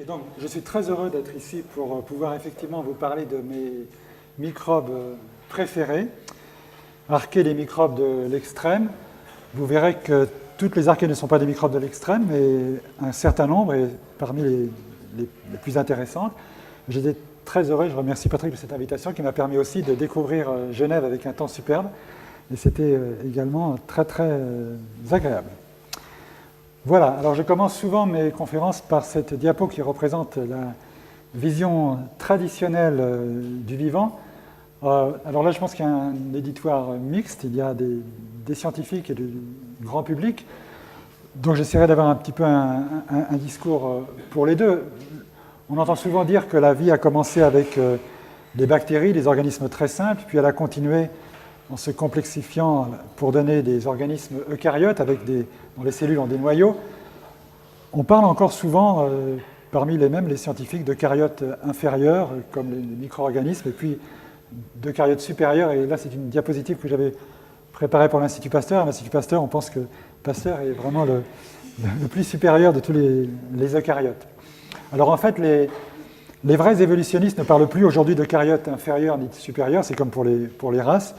Et donc, je suis très heureux d'être ici pour pouvoir effectivement vous parler de mes microbes préférés, archées des microbes de l'extrême. Vous verrez que toutes les archées ne sont pas des microbes de l'extrême, mais un certain nombre, et parmi les plus intéressantes. J'étais très heureux, je remercie Patrick de cette invitation qui m'a permis aussi de découvrir Genève avec un temps superbe. Et c'était également très, très agréable. Voilà, alors je commence souvent mes conférences par cette diapo qui représente la vision traditionnelle du vivant. Alors là, je pense qu'il y a un éditoire mixte, il y a des scientifiques et du grand public, donc j'essaierai d'avoir un petit peu un discours pour les deux. On entend souvent dire que la vie a commencé avec des bactéries, des organismes très simples, puis elle a continué en se complexifiant pour donner des organismes eucaryotes dont les cellules ont des noyaux. On parle encore souvent, parmi les scientifiques, d'eucaryotes inférieurs, comme les micro-organismes, et puis d'eucaryotes supérieurs. Et là, c'est une diapositive que j'avais préparée pour l'Institut Pasteur. À l'Institut Pasteur, on pense que Pasteur est vraiment le plus supérieur de tous les eucaryotes. Alors en fait, les vrais évolutionnistes ne parlent plus aujourd'hui d'eucaryotes inférieurs ni de supérieurs, c'est comme pour les races.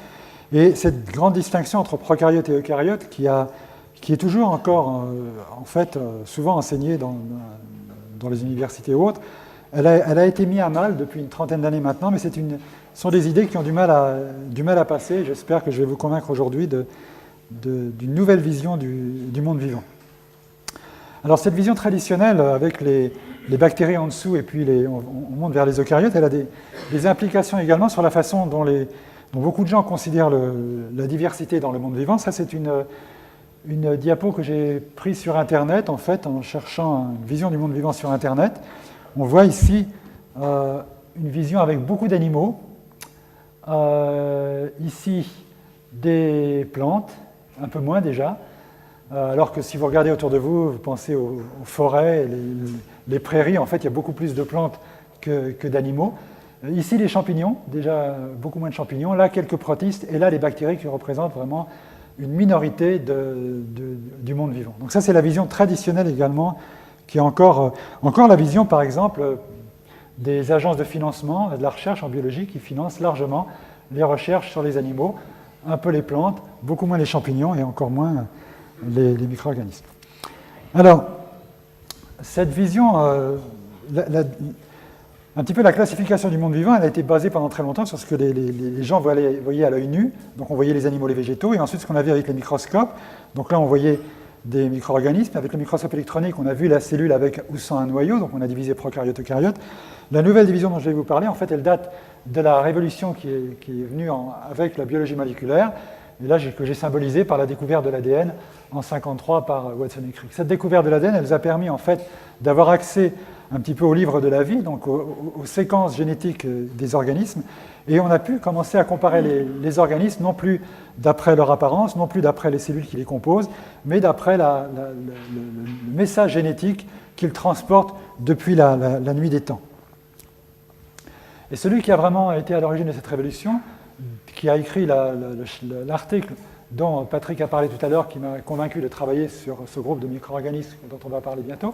Et cette grande distinction entre prokaryotes et eucaryotes, qui est toujours encore, en fait, souvent enseignée dans les universités ou autres, elle a été mise à mal depuis une trentaine d'années maintenant, mais ce sont des idées qui ont du mal à passer. J'espère que je vais vous convaincre aujourd'hui d'une nouvelle vision du monde vivant. Alors cette vision traditionnelle, avec les bactéries en dessous et puis on monte vers les eucaryotes, elle a des implications également sur la façon dont beaucoup de gens considèrent la diversité dans le monde vivant. Ça, c'est une diapo que j'ai prise sur Internet, en fait, en cherchant une vision du monde vivant sur Internet. On voit ici une vision avec beaucoup d'animaux. Ici, des plantes, un peu moins déjà. Alors que si vous regardez autour de vous, vous pensez aux forêts, les prairies, en fait, il y a beaucoup plus de plantes que d'animaux. Ici, les champignons, déjà beaucoup moins de champignons. Là, quelques protistes, et là, les bactéries qui représentent vraiment une minorité du monde vivant. Donc ça, c'est la vision traditionnelle également, qui est encore la vision, par exemple, des agences de financement de la recherche en biologie qui financent largement les recherches sur les animaux, un peu les plantes, beaucoup moins les champignons et encore moins les micro-organismes. Alors, cette vision, un petit peu la classification du monde vivant, elle a été basée pendant très longtemps sur ce que les gens voyaient à l'œil nu. Donc on voyait les animaux, les végétaux, et ensuite ce qu'on a vu avec les microscopes. Donc là on voyait des micro-organismes. Avec le microscope électronique, on a vu la cellule avec ou sans un noyau, donc on a divisé prokaryote, eucaryote. La nouvelle division dont je vais vous parler, en fait, elle date de la révolution qui est venue avec la biologie moléculaire, et là que j'ai symbolisé par la découverte de l'ADN en 1953 par Watson et Crick. Cette découverte de l'ADN, elle nous a permis en fait d'avoir accès un petit peu au livre de la vie, donc aux séquences génétiques des organismes, et on a pu commencer à comparer les organismes, non plus d'après leur apparence, non plus d'après les cellules qui les composent, mais d'après le message génétique qu'ils transportent depuis la nuit des temps. Et celui qui a vraiment été à l'origine de cette révolution, qui a écrit l'article dont Patrick a parlé tout à l'heure, qui m'a convaincu de travailler sur ce groupe de micro-organismes dont on va parler bientôt,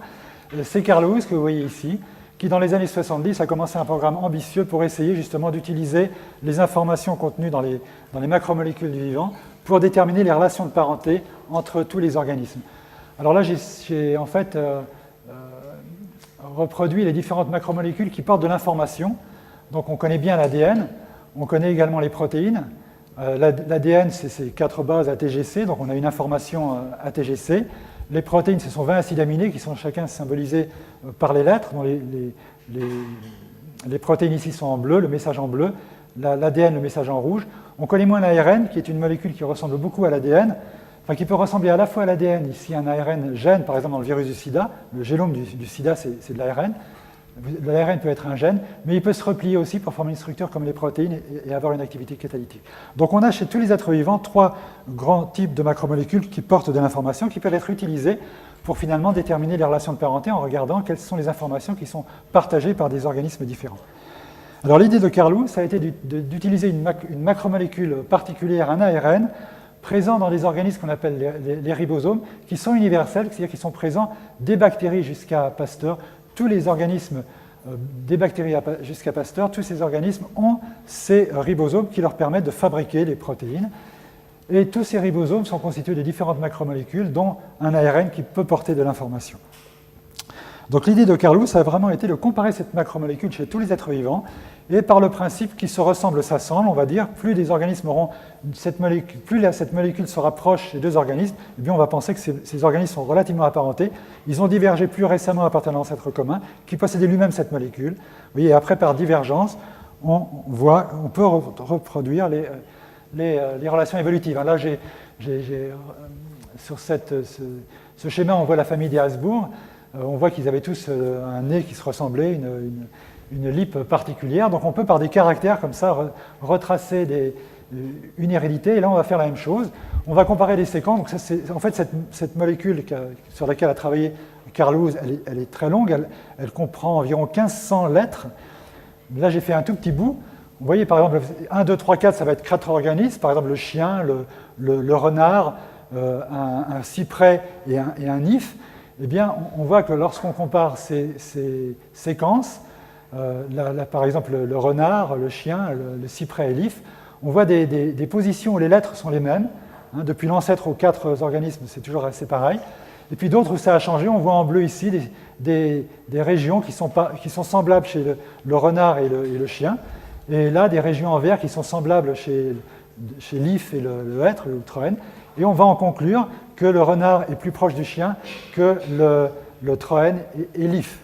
c'est Carl Lewis, que vous voyez ici, qui dans les années 70 a commencé un programme ambitieux pour essayer justement d'utiliser les informations contenues dans les macromolécules du vivant pour déterminer les relations de parenté entre tous les organismes. Alors là, j'ai en fait reproduit les différentes macromolécules qui portent de l'information. Donc on connaît bien l'ADN, on connaît également les protéines. L'ADN, c'est ces 4 bases ATGC, donc on a une information ATGC. Les protéines, ce sont 20 acides aminés qui sont chacun symbolisés par les lettres. Dont les protéines ici sont en bleu, le message en bleu, l'ADN, le message en rouge. On connaît moins l'ARN, qui est une molécule qui ressemble beaucoup à l'ADN, enfin qui peut ressembler à la fois à l'ADN. Ici, un ARN gène, par exemple dans le virus du sida. Le génome du sida, c'est de l'ARN. L'ARN peut être un gène, mais il peut se replier aussi pour former une structure comme les protéines et avoir une activité catalytique. Donc on a chez tous les êtres vivants 3 grands types de macromolécules qui portent de l'information, qui peuvent être utilisées pour finalement déterminer les relations de parenté en regardant quelles sont les informations qui sont partagées par des organismes différents. Alors l'idée de Carl Lewis, ça a été d'utiliser une macromolécule particulière, un ARN, présent dans des organismes qu'on appelle les ribosomes, qui sont universels, c'est-à-dire qui sont présents des bactéries jusqu'à Pasteur, tous les organismes, des bactéries jusqu'à Pasteur, tous ces organismes ont ces ribosomes qui leur permettent de fabriquer les protéines. Et tous ces ribosomes sont constitués de différentes macromolécules, dont un ARN qui peut porter de l'information. Donc l'idée de Carl Woese a vraiment été de comparer cette macromolécule chez tous les êtres vivants, et par le principe qui se ressemblent s'assemblent, on va dire, plus les organismes auront cette molécule se rapproche des deux organismes, eh bien on va penser que ces organismes sont relativement apparentés. Ils ont divergé plus récemment à partir d'un ancêtre commun qui possédait lui-même cette molécule. Vous voyez, après, par divergence, on peut reproduire les relations évolutives. Là, sur ce schéma, on voit la famille des Habsbourg. On voit qu'ils avaient tous un nez qui se ressemblait, une lippe particulière. Donc on peut, par des caractères comme ça, retracer une hérédité. Et là, on va faire la même chose. On va comparer les séquences. Donc ça, en fait, cette molécule sur laquelle a travaillé Carl Woese, elle est très longue. Elle comprend environ 1500 lettres. Là, j'ai fait un tout petit bout. Vous voyez, par exemple, 1, 2, 3, 4, ça va être 4 organismes. Par exemple, le chien, le renard, un cyprès et un if. Eh bien, on voit que lorsqu'on compare ces séquences, par exemple le renard, le chien, le cyprès et l'if, on voit des positions où les lettres sont les mêmes. Depuis l'ancêtre aux 4 organismes, c'est toujours assez pareil. Et puis d'autres où ça a changé, on voit en bleu ici des régions qui sont semblables chez le renard et le chien. Et là, des régions en vert qui sont semblables chez l'if et le hêtre, le troène. Et on va en conclure que le renard est plus proche du chien que le troène et l'if.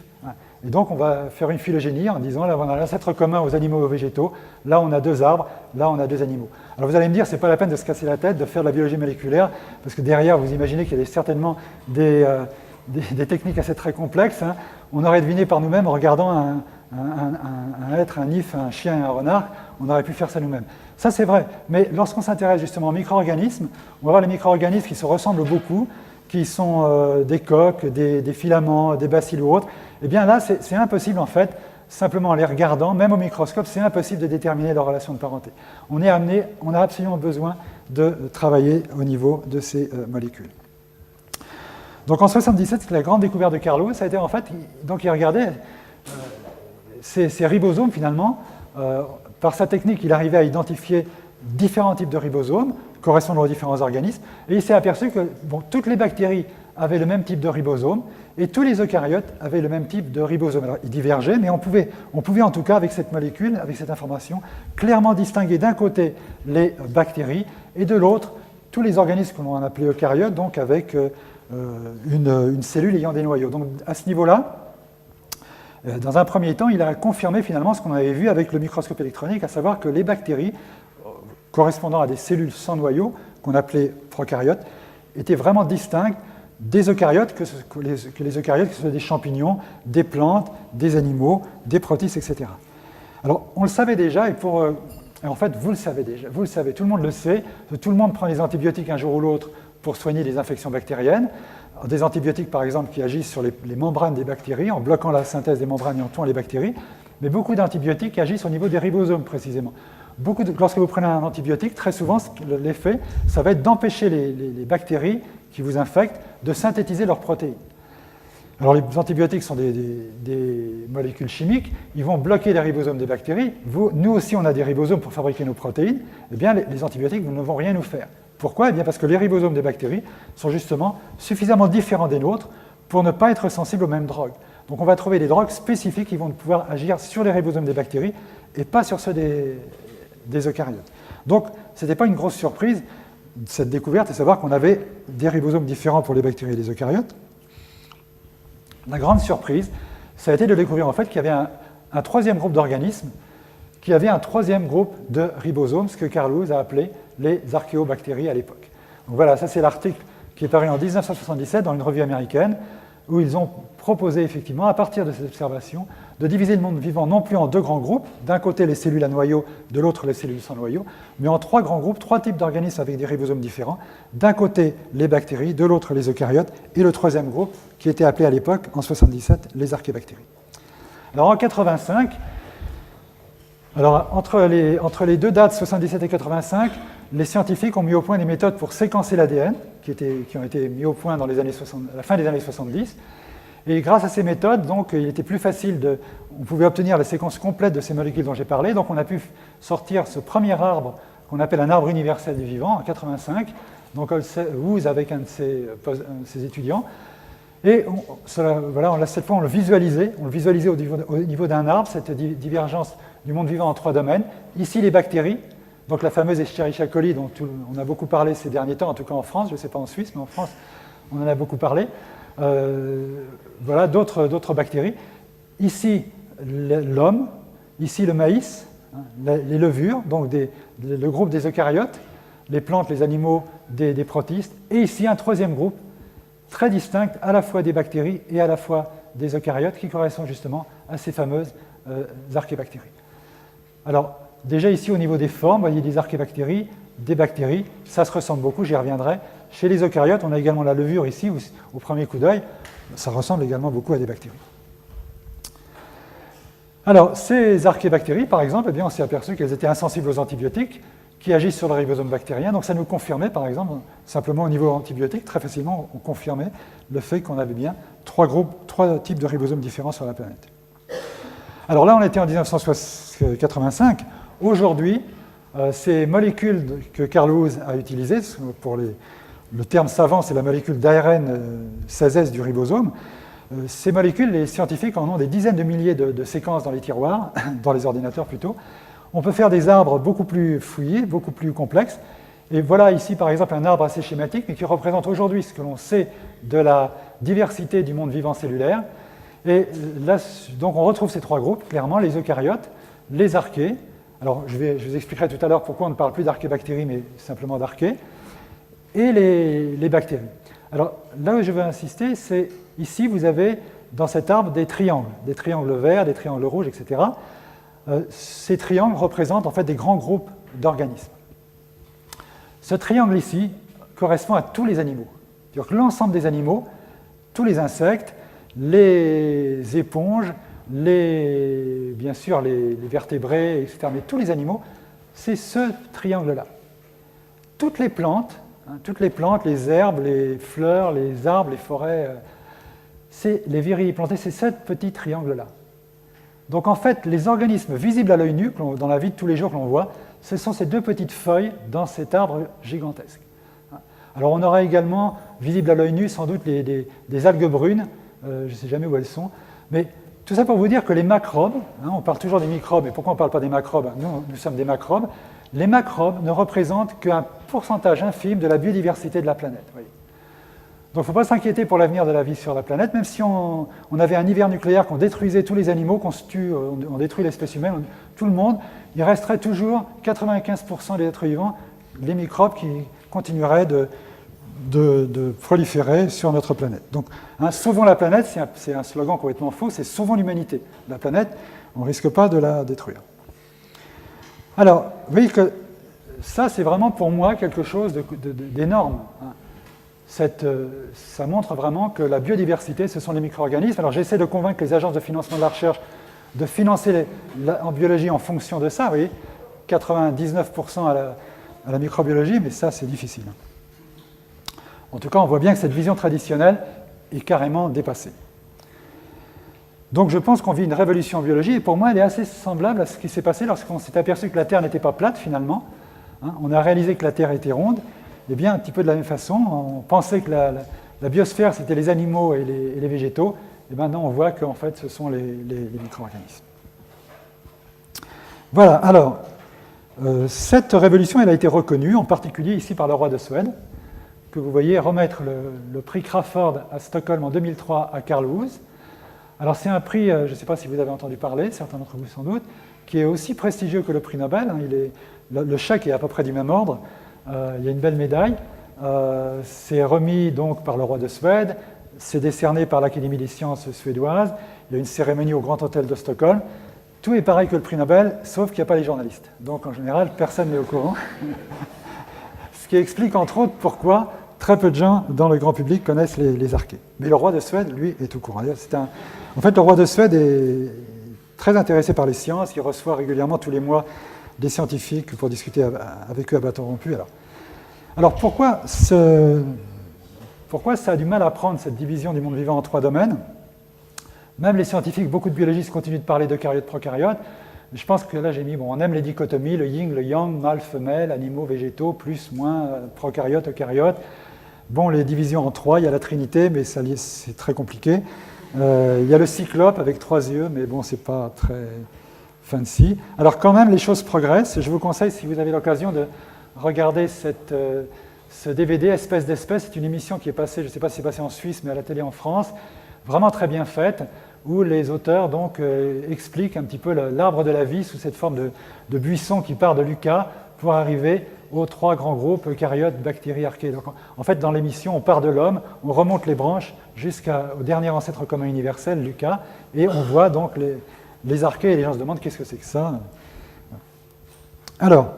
Et donc, on va faire une phylogénie en disant, là, on a l'ancêtre commun aux animaux et aux végétaux, là, on a 2 arbres, là, on a 2 animaux. Alors, vous allez me dire, ce n'est pas la peine de se casser la tête, de faire de la biologie moléculaire, parce que derrière, vous imaginez qu'il y a certainement des techniques assez très complexes. On aurait deviné par nous-mêmes, en regardant un être, un if, un chien et un renard, on aurait pu faire ça nous-mêmes. Ça, c'est vrai. Mais lorsqu'on s'intéresse justement aux micro-organismes, on va voir les micro-organismes qui se ressemblent beaucoup, qui sont des coques, des filaments, des bacilles ou autres. Eh bien là, c'est impossible en fait, simplement en les regardant, même au microscope, c'est impossible de déterminer leur relation de parenté. On a absolument besoin de travailler au niveau de ces molécules. Donc en 1977, la grande découverte de Carl Woese, ça a été en fait, donc il regardait ces ribosomes finalement. Par sa technique, il arrivait à identifier différents types de ribosomes correspondant aux différents organismes, et il s'est aperçu que toutes les bactéries avaient le même type de ribosome, et tous les eucaryotes avaient le même type de ribosome. Alors, ils divergeaient, mais on pouvait en tout cas, avec cette molécule, avec cette information, clairement distinguer d'un côté les bactéries, et de l'autre, tous les organismes qu'on appelait eucaryotes, donc avec une cellule ayant des noyaux. Donc à ce niveau-là, dans un premier temps, il a confirmé finalement ce qu'on avait vu avec le microscope électronique, à savoir que les bactéries, correspondant à des cellules sans noyau, qu'on appelait prokaryotes, étaient vraiment distinctes des eucaryotes, que les eucaryotes, que ce soit des champignons, des plantes, des animaux, des protistes, etc. Alors, on le savait déjà, et en fait, vous le savez déjà, vous le savez, tout le monde le sait, tout le monde prend des antibiotiques un jour ou l'autre pour soigner des infections bactériennes. Des antibiotiques, par exemple, qui agissent sur les membranes des bactéries, en bloquant la synthèse des membranes et en tuant les bactéries, mais beaucoup d'antibiotiques qui agissent au niveau des ribosomes, précisément. Lorsque vous prenez un antibiotique, très souvent, l'effet, ça va être d'empêcher les bactéries qui vous infectent de synthétiser leurs protéines. Alors, les antibiotiques sont des molécules chimiques, ils vont bloquer les ribosomes des bactéries. Nous aussi, on a des ribosomes pour fabriquer nos protéines. Eh bien, les antibiotiques ne vont rien nous faire. Pourquoi ? Eh bien, parce que les ribosomes des bactéries sont justement suffisamment différents des nôtres pour ne pas être sensibles aux mêmes drogues. Donc, on va trouver des drogues spécifiques qui vont pouvoir agir sur les ribosomes des bactéries et pas sur ceux des eucaryotes. Donc, ce n'était pas une grosse surprise, cette découverte, de savoir qu'on avait des ribosomes différents pour les bactéries et les eucaryotes. La grande surprise, ça a été de découvrir en fait qu'il y avait un troisième groupe d'organismes qui avait un troisième groupe de ribosomes, ce que Carl Woese a appelé les archéobactéries à l'époque. Donc voilà, ça c'est l'article qui est paru en 1977 dans une revue américaine, où ils ont proposé effectivement, à partir de ces observations, de diviser le monde vivant non plus en 2 grands groupes, d'un côté les cellules à noyau, de l'autre les cellules sans noyau, mais en 3 grands groupes, 3 types d'organismes avec des ribosomes différents, d'un côté les bactéries, de l'autre les eucaryotes, et le troisième groupe qui était appelé à l'époque, en 1977, les archéobactéries. Alors en 85, entre les 2 dates, 77 et 85, les scientifiques ont mis au point des méthodes pour séquencer l'ADN, qui ont été mis au point dans la fin des années 70. Et grâce à ces méthodes, donc, il était plus facile on pouvait obtenir la séquence complète de ces molécules dont j'ai parlé. Donc on a pu sortir ce premier arbre qu'on appelle un arbre universel du vivant en 85, donc Woose avec un de ses étudiants. Et cette fois on le visualisait au niveau d'un arbre, cette divergence du monde vivant en 3 domaines. Ici les bactéries, donc la fameuse Escherichia coli dont on a beaucoup parlé ces derniers temps, en tout cas en France, je ne sais pas en Suisse, mais en France on en a beaucoup parlé. Voilà d'autres bactéries. Ici l'homme, ici le maïs, les levures, donc le groupe des eucaryotes, les plantes, les animaux, des protistes, et ici un troisième groupe très distinct à la fois des bactéries et à la fois des eucaryotes qui correspondent justement à ces fameuses archébactéries. Alors déjà ici au niveau des formes, vous voyez des archébactéries, des bactéries, ça se ressemble beaucoup, j'y reviendrai. Chez les eucaryotes, on a également la levure ici, au premier coup d'œil, ça ressemble également beaucoup à des bactéries. Alors, ces archébactéries, par exemple, eh bien, on s'est aperçu qu'elles étaient insensibles aux antibiotiques qui agissent sur le ribosome bactérien. Donc, ça nous confirmait, par exemple, simplement au niveau antibiotique, très facilement, on confirmait le fait qu'on avait bien 3 types de ribosomes différents sur la planète. Alors là, on était en 1985. Aujourd'hui, ces molécules que Carl Woese a utilisées, pour le terme savant, c'est la molécule d'ARN 16S du ribosome. Ces molécules, les scientifiques en ont des dizaines de milliers de séquences dans les tiroirs, dans les ordinateurs plutôt. On peut faire des arbres beaucoup plus fouillés, beaucoup plus complexes. Et voilà ici par exemple un arbre assez schématique, mais qui représente aujourd'hui ce que l'on sait de la diversité du monde vivant cellulaire. Et là, donc on retrouve ces 3 groupes, clairement, les eucaryotes, les archées. Alors je vous expliquerai tout à l'heure pourquoi on ne parle plus d'archébactéries, mais simplement d'archées, et les bactéries. Alors là où je veux insister, c'est ici vous avez dans cet arbre des triangles verts, des triangles rouges, etc. Ces triangles représentent en fait des grands groupes d'organismes. Ce triangle ici correspond à tous les animaux. C'est-à-dire que l'ensemble des animaux, tous les insectes, les éponges, bien sûr les vertébrés, etc., mais tous les animaux, c'est ce triangle-là. Toutes les plantes, les herbes, les fleurs, les arbres, les forêts, les virilles plantées, c'est ce petit triangle-là. Donc en fait, les organismes visibles à l'œil nu, dans la vie de tous les jours que l'on voit, ce sont ces 2 petites feuilles dans cet arbre gigantesque. Alors on aura également, visible à l'œil nu, sans doute des algues brunes, je ne sais jamais où elles sont, mais tout ça pour vous dire que les macrobes, on parle toujours des microbes, mais pourquoi on ne parle pas des macrobes? Nous sommes des macrobes. Les macrobes ne représentent qu'un pourcentage infime de la biodiversité de la planète. Voyez. Donc il ne faut pas s'inquiéter pour l'avenir de la vie sur la planète, même si on avait un hiver nucléaire, qu'on détruisait tous les animaux, qu'on se tue, on détruit l'espèce humaine, tout le monde, il resterait toujours 95% des êtres vivants, les microbes qui continueraient de proliférer sur notre planète. Donc, sauvons la planète, c'est un slogan complètement faux, c'est sauvons l'humanité. La planète, on ne risque pas de la détruire. Alors, vous voyez que ça, c'est vraiment pour moi quelque chose d'énorme. Ça montre vraiment que la biodiversité, ce sont les micro-organismes. Alors, j'essaie de convaincre les agences de financement de la recherche de financer en biologie en fonction de ça. Vous voyez, 99% à la microbiologie, mais ça, c'est difficile. En tout cas, on voit bien que cette vision traditionnelle est carrément dépassée. Donc je pense qu'on vit une révolution en biologie, et pour moi, elle est assez semblable à ce qui s'est passé lorsqu'on s'est aperçu que la Terre n'était pas plate, finalement. On a réalisé que la Terre était ronde. Eh bien, un petit peu de la même façon, on pensait que la biosphère, c'était les animaux et les végétaux. Et maintenant, on voit qu'en fait, ce sont les micro-organismes. Voilà, alors, cette révolution, elle a été reconnue, en particulier ici par le roi de Suède, que vous voyez remettre le prix Crafoord à Stockholm en 2003 à Carl Woese. Alors c'est un prix, je ne sais pas si vous avez entendu parler, certains d'entre vous sans doute, qui est aussi prestigieux que le prix Nobel. Le chèque est à peu près du même ordre. Il y a une belle médaille. C'est remis donc par le roi de Suède. C'est décerné par l'Académie des sciences suédoise. Il y a une cérémonie au Grand Hôtel de Stockholm. Tout est pareil que le prix Nobel, sauf qu'il n'y a pas les journalistes. Donc en général, personne n'est au courant. Ce qui explique entre autres pourquoi très peu de gens dans le grand public connaissent les archées. Mais le roi de Suède, lui, est au courant. En fait, le roi de Suède est très intéressé par les sciences. Il reçoit régulièrement tous les mois des scientifiques pour discuter avec eux à bâton rompu. Alors pourquoi ça a du mal à prendre cette division du monde vivant en 3 domaines? Même les scientifiques, beaucoup de biologistes continuent de parler d'eucaryotes, prokaryotes. Je pense que là, j'ai mis, bon, on aime les dichotomies, le yin, le yang, mâle, femelle, animaux, végétaux, plus, moins, prokaryotes, eucaryotes. Bon, les divisions en 3, il y a la trinité, mais c'est très compliqué. Il y a le cyclope avec 3 yeux, mais bon, c'est pas très fancy. Alors quand même, les choses progressent. Je vous conseille, si vous avez l'occasion, de regarder ce DVD, Espèce d'espèce. C'est une émission qui est passée, je ne sais pas si c'est passé en Suisse, mais à la télé en France, vraiment très bien faite, où les auteurs donc, expliquent un petit peu l'arbre de la vie sous cette forme de buisson qui part de Lucas pour arriver aux 3 grands groupes, eucaryotes, bactéries, archées. Donc, en fait, dans l'émission, on part de l'homme, on remonte les branches jusqu'au dernier ancêtre commun universel, Lucas, et on voit donc les archées, et les gens se demandent qu'est-ce que c'est que ça. Alors,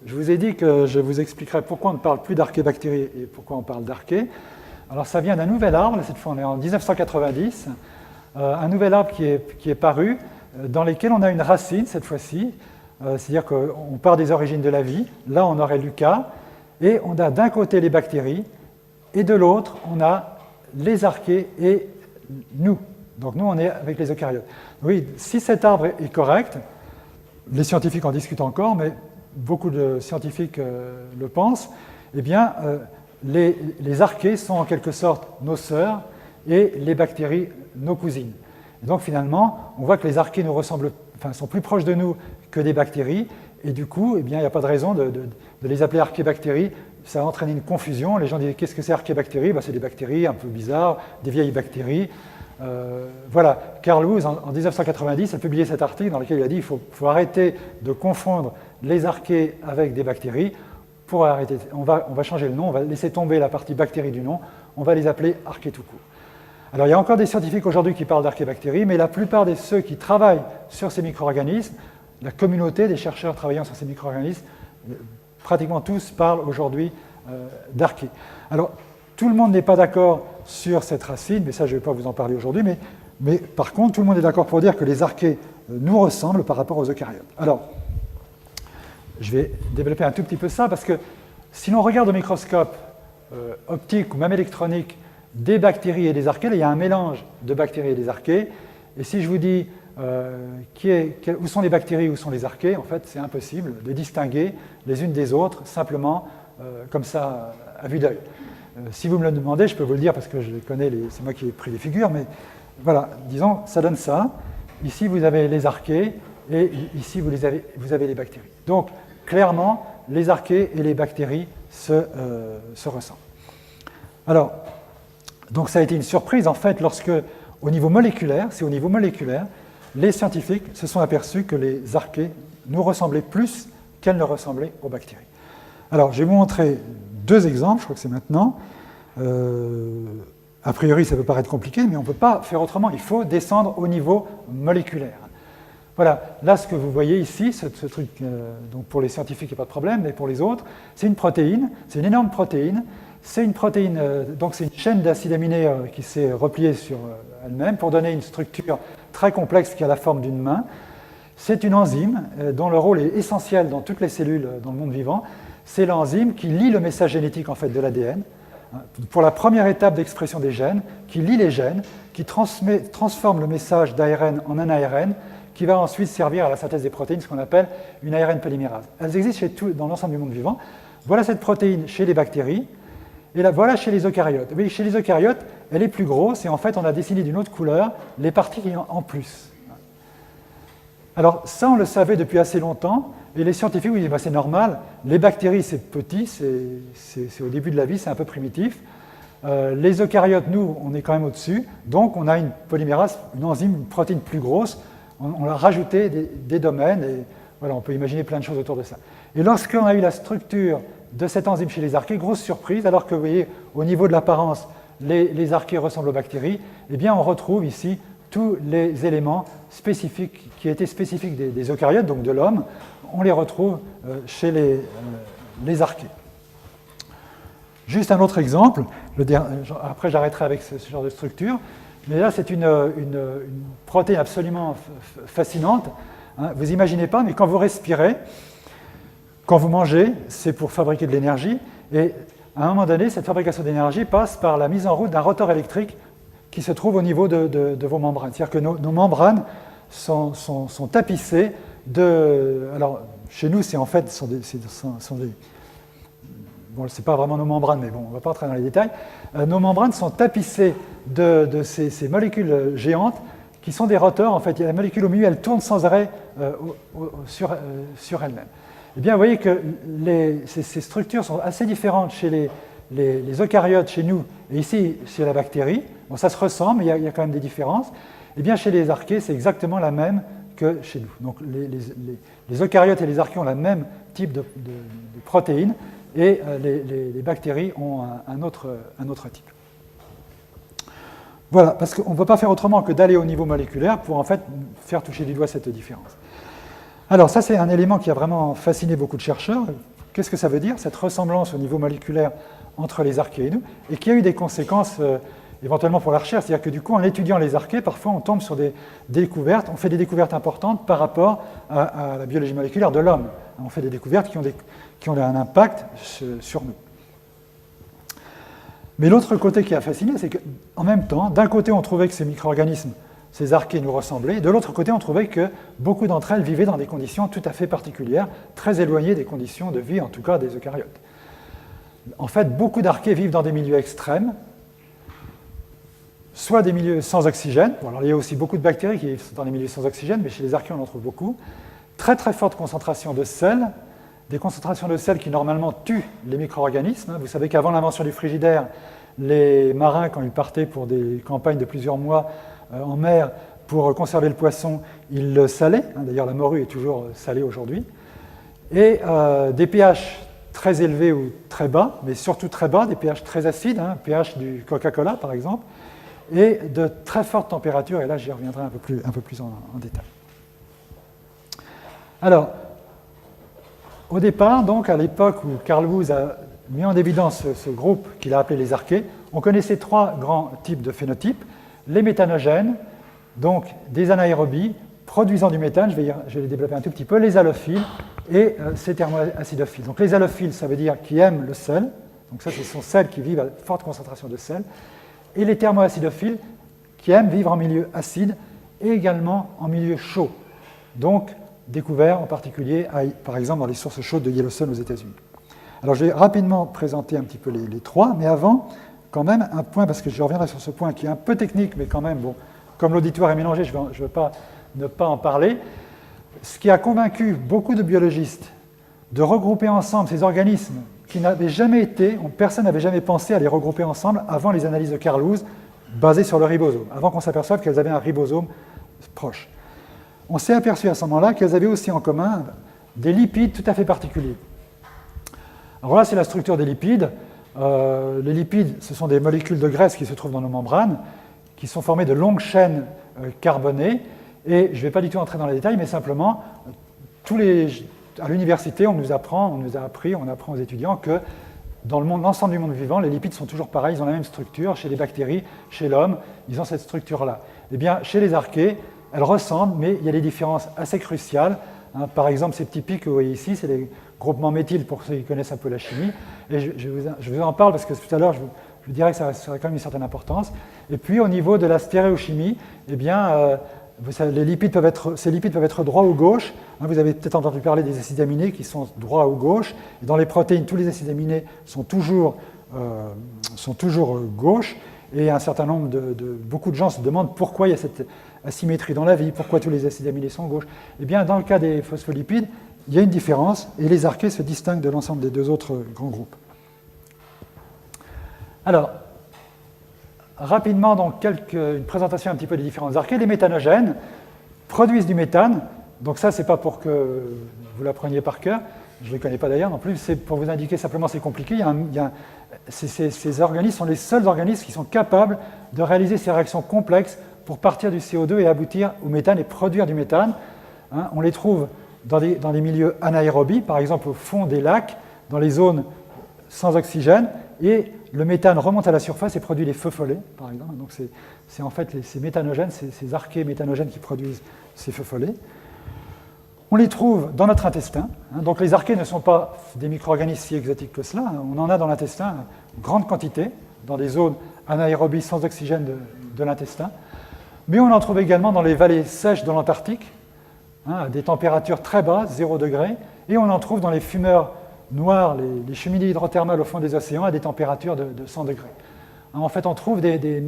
je vous ai dit que je vous expliquerai pourquoi on ne parle plus d'archébactéries et pourquoi on parle d'archées. Alors, ça vient d'un nouvel arbre, cette fois on est en 1990, un nouvel arbre qui est paru, dans lequel on a une racine cette fois-ci, c'est-à-dire qu'on part des origines de la vie, là on aurait Lucas, et on a d'un côté les bactéries, et de l'autre on a les archées et nous. Donc nous on est avec les eucaryotes. Oui, si cet arbre est correct, les scientifiques en discutent encore, mais beaucoup de scientifiques le pensent, eh bien les archées sont en quelque sorte nos sœurs et les bactéries nos cousines. Et donc finalement, on voit que les archées nous ressemblent, sont plus proches de nous que des bactéries, et du coup, eh bien, il n'y a pas de raison de les appeler archébactéries. Ça a entraîné une confusion. Les gens disent qu'est-ce que c'est archébactéries? C'est des bactéries un peu bizarres, des vieilles bactéries. Voilà, Carl Woese, en 1990, a publié cet article dans lequel il a dit qu'il faut arrêter de confondre les archées avec des bactéries. Pour arrêter, on va changer le nom, on va laisser tomber la partie bactérie du nom, on va les appeler archées tout court. Alors, il y a encore des scientifiques aujourd'hui qui parlent d'archébactéries, mais la plupart de ceux qui travaillent sur ces micro-organismes, la communauté des chercheurs travaillant sur ces micro-organismes, pratiquement tous parlent aujourd'hui d'archées. Alors, tout le monde n'est pas d'accord sur cette racine, mais ça, je ne vais pas vous en parler aujourd'hui, mais par contre, tout le monde est d'accord pour dire que les archées nous ressemblent par rapport aux eucaryotes. Alors, je vais développer un tout petit peu ça, parce que si l'on regarde au microscope optique ou même électronique des bactéries et des archées, il y a un mélange de bactéries et des archées, et si je vous dis où sont les bactéries, où sont les archées, en fait, c'est impossible de distinguer les unes des autres, simplement comme ça, à vue d'œil. Si vous me le demandez, je peux vous le dire parce que je connais, c'est moi qui ai pris les figures, mais voilà, disons, ça donne ça. Ici, vous avez les archées, et ici, vous avez les bactéries. Donc, clairement, les archées et les bactéries se ressemblent. Alors, donc ça a été une surprise, en fait, lorsque, au niveau moléculaire, les scientifiques se sont aperçus que les archées nous ressemblaient plus qu'elles ne ressemblaient aux bactéries. Alors, je vais vous montrer 2 exemples, je crois que c'est maintenant. A priori, ça peut paraître compliqué, mais on ne peut pas faire autrement. Il faut descendre au niveau moléculaire. Voilà, là, ce que vous voyez ici, ce truc, donc pour les scientifiques, il n'y a pas de problème, mais pour les autres, c'est une protéine, c'est une énorme protéine. C'est une protéine, donc c'est une chaîne d'acides aminés qui s'est repliée sur elle-même pour donner une structure très complexe qui a la forme d'une main. C'est une enzyme dont le rôle est essentiel dans toutes les cellules dans le monde vivant. C'est l'enzyme qui lit le message génétique en fait, de l'ADN pour la première étape d'expression des gènes, qui lit les gènes, qui transforme le message d'ARN en un ARN, qui va ensuite servir à la synthèse des protéines, ce qu'on appelle une ARN polymérase. Elles existent dans l'ensemble du monde vivant. Voilà cette protéine chez les bactéries. Et la voilà chez les eucaryotes. Oui, chez les eucaryotes, elle est plus grosse et en fait, on a dessiné d'une autre couleur les parties qui sont en plus. Alors, ça, on le savait depuis assez longtemps et les scientifiques vous disent bah, c'est normal, les bactéries, c'est petit, c'est au début de la vie, c'est un peu primitif. Les eucaryotes, nous, on est quand même au-dessus, donc on a une polymérase, une enzyme, une protéine plus grosse. On a rajouté des domaines et voilà, on peut imaginer plein de choses autour de ça. Et lorsqu'on a eu la structure de cette enzyme chez les archées, grosse surprise, alors que vous voyez, au niveau de l'apparence, les archées ressemblent aux bactéries, eh bien on retrouve ici tous les éléments spécifiques, qui étaient spécifiques des eucaryotes, donc de l'homme, on les retrouve chez les archées. Juste un autre exemple, après j'arrêterai avec ce genre de structure, mais là c'est une protéine absolument fascinante. Hein, vous n'imaginez pas, mais quand vous respirez, quand vous mangez, c'est pour fabriquer de l'énergie, et à un moment donné, cette fabrication d'énergie passe par la mise en route d'un rotor électrique qui se trouvent au niveau de vos membranes. C'est-à-dire que nos membranes sont tapissées de... Alors, chez nous, c'est en fait, bon, c'est pas vraiment nos membranes, mais bon, on ne va pas entrer dans les détails. Nos membranes sont tapissées de ces molécules géantes qui sont des rotors. En fait, il y a la molécule au milieu, elle tourne sans arrêt sur elle-même. Eh bien, vous voyez que ces structures sont assez différentes chez les eucaryotes, chez nous, et ici, chez la bactérie. Bon, ça se ressemble, mais il y a quand même des différences. Eh bien, chez les archées, c'est exactement la même que chez nous. Donc, les eucaryotes et les archées ont le même type de protéines, et les bactéries ont un autre type. Voilà, parce qu'on ne peut pas faire autrement que d'aller au niveau moléculaire pour en fait faire toucher du doigt cette différence. Alors ça, c'est un élément qui a vraiment fasciné beaucoup de chercheurs. Qu'est-ce que ça veut dire, cette ressemblance au niveau moléculaire entre les archées et nous, et qui a eu des conséquences éventuellement pour la recherche. C'est-à-dire que du coup, en étudiant les archées, parfois on tombe sur des découvertes, on fait des découvertes importantes par rapport à la biologie moléculaire de l'homme. On fait des découvertes qui ont un impact sur nous. Mais l'autre côté qui a fasciné, c'est qu'en même temps, d'un côté, on trouvait que ces micro-organismes, ces archées nous ressemblaient, et de l'autre côté, on trouvait que beaucoup d'entre elles vivaient dans des conditions tout à fait particulières, très éloignées des conditions de vie, en tout cas des eucaryotes. En fait, beaucoup d'archées vivent dans des milieux extrêmes, soit des milieux sans oxygène. Bon, alors, il y a aussi beaucoup de bactéries qui vivent dans des milieux sans oxygène, mais chez les archées, on en trouve beaucoup. Très très forte concentration de sel, des concentrations de sel qui normalement tuent les micro-organismes. Vous savez qu'avant l'invention du frigidaire, les marins, quand ils partaient pour des campagnes de plusieurs mois en mer pour conserver le poisson, ils le salaient. D'ailleurs, la morue est toujours salée aujourd'hui. Et des pH très élevés ou très bas, mais surtout très bas, des pH très acides, pH du Coca-Cola par exemple, et de très fortes températures, et là j'y reviendrai un peu plus en détail. Alors, au départ, donc, à l'époque où Carl Woese a mis en évidence ce groupe qu'il a appelé les archées, on connaissait trois grands types de phénotypes. Les méthanogènes, donc des anaérobies, produisant du méthane, je vais les développer un tout petit peu, les halophiles et ces thermoacidophiles. Donc les halophiles, ça veut dire qui aiment le sel, donc ça, ce sont celles qui vivent à forte concentration de sel, et les thermoacidophiles, qui aiment vivre en milieu acide et également en milieu chaud. Donc, découvert en particulier, par exemple, dans les sources chaudes de Yellowstone aux États-Unis. Alors, je vais rapidement présenter un petit peu les trois, mais avant, quand même, un point, parce que je reviendrai sur ce point qui est un peu technique, mais quand même, bon, comme l'auditoire est mélangé, je ne veux pas ne pas en parler. Ce qui a convaincu beaucoup de biologistes de regrouper ensemble ces organismes qui n'avaient jamais été, personne n'avait jamais pensé à les regrouper ensemble avant les analyses de Carl Woese basées sur le ribosome, avant qu'on s'aperçoive qu'elles avaient un ribosome proche. On s'est aperçu à ce moment-là qu'elles avaient aussi en commun des lipides tout à fait particuliers. Alors là, c'est la structure des lipides. Les lipides, ce sont des molécules de graisse qui se trouvent dans nos membranes, qui sont formées de longues chaînes carbonées. Et je ne vais pas du tout entrer dans les détails, mais simplement, à l'université, on apprend aux étudiants que dans l'ensemble du monde vivant, les lipides sont toujours pareils, ils ont la même structure. Chez les bactéries, chez l'homme, ils ont cette structure-là. Eh bien, chez les archées, elles ressemblent, mais il y a des différences assez cruciales. Par exemple, ces petits pics que vous voyez ici, c'est des groupements méthyl pour ceux qui connaissent un peu la chimie. Et je vous en parle parce que tout à l'heure, je vous dirais que ça a quand même une certaine importance. Et puis, au niveau de la stéréochimie, eh bien, ces lipides peuvent être droits ou gauches. Vous avez peut-être entendu parler des acides aminés qui sont droits ou gauches. Et dans les protéines, tous les acides aminés sont toujours gauches. Et un certain nombre beaucoup de gens se demandent pourquoi il y a cette asymétrie dans la vie, pourquoi tous les acides aminés sont gauches. Eh bien, dans le cas des phospholipides, il y a une différence, et les archées se distinguent de l'ensemble des deux autres grands groupes. Alors, rapidement, donc, une présentation un petit peu des différentes archées. Les méthanogènes produisent du méthane, donc ça, c'est pas pour que vous l'appreniez par cœur, je ne les connais pas d'ailleurs non plus, c'est pour vous indiquer simplement c'est compliqué. Ces organismes sont les seuls organismes qui sont capables de réaliser ces réactions complexes pour partir du CO2 et aboutir au méthane et produire du méthane. On les trouve dans les milieux anaérobies, par exemple au fond des lacs, dans les zones sans oxygène, et le méthane remonte à la surface et produit des feux follets, par exemple. Donc c'est en fait ces méthanogènes, ces archées méthanogènes qui produisent ces feux follets. On les trouve dans notre intestin. Donc les archées ne sont pas des micro-organismes si exotiques que cela. On en a dans l'intestin une grande quantité, dans des zones anaérobies sans oxygène de l'intestin. Mais on en trouve également dans les vallées sèches de l'Antarctique, à des températures très basses, 0 degré, et on en trouve dans les fumeurs noirs, les cheminées hydrothermales au fond des océans, à des températures de 100 degrés. En fait, on trouve des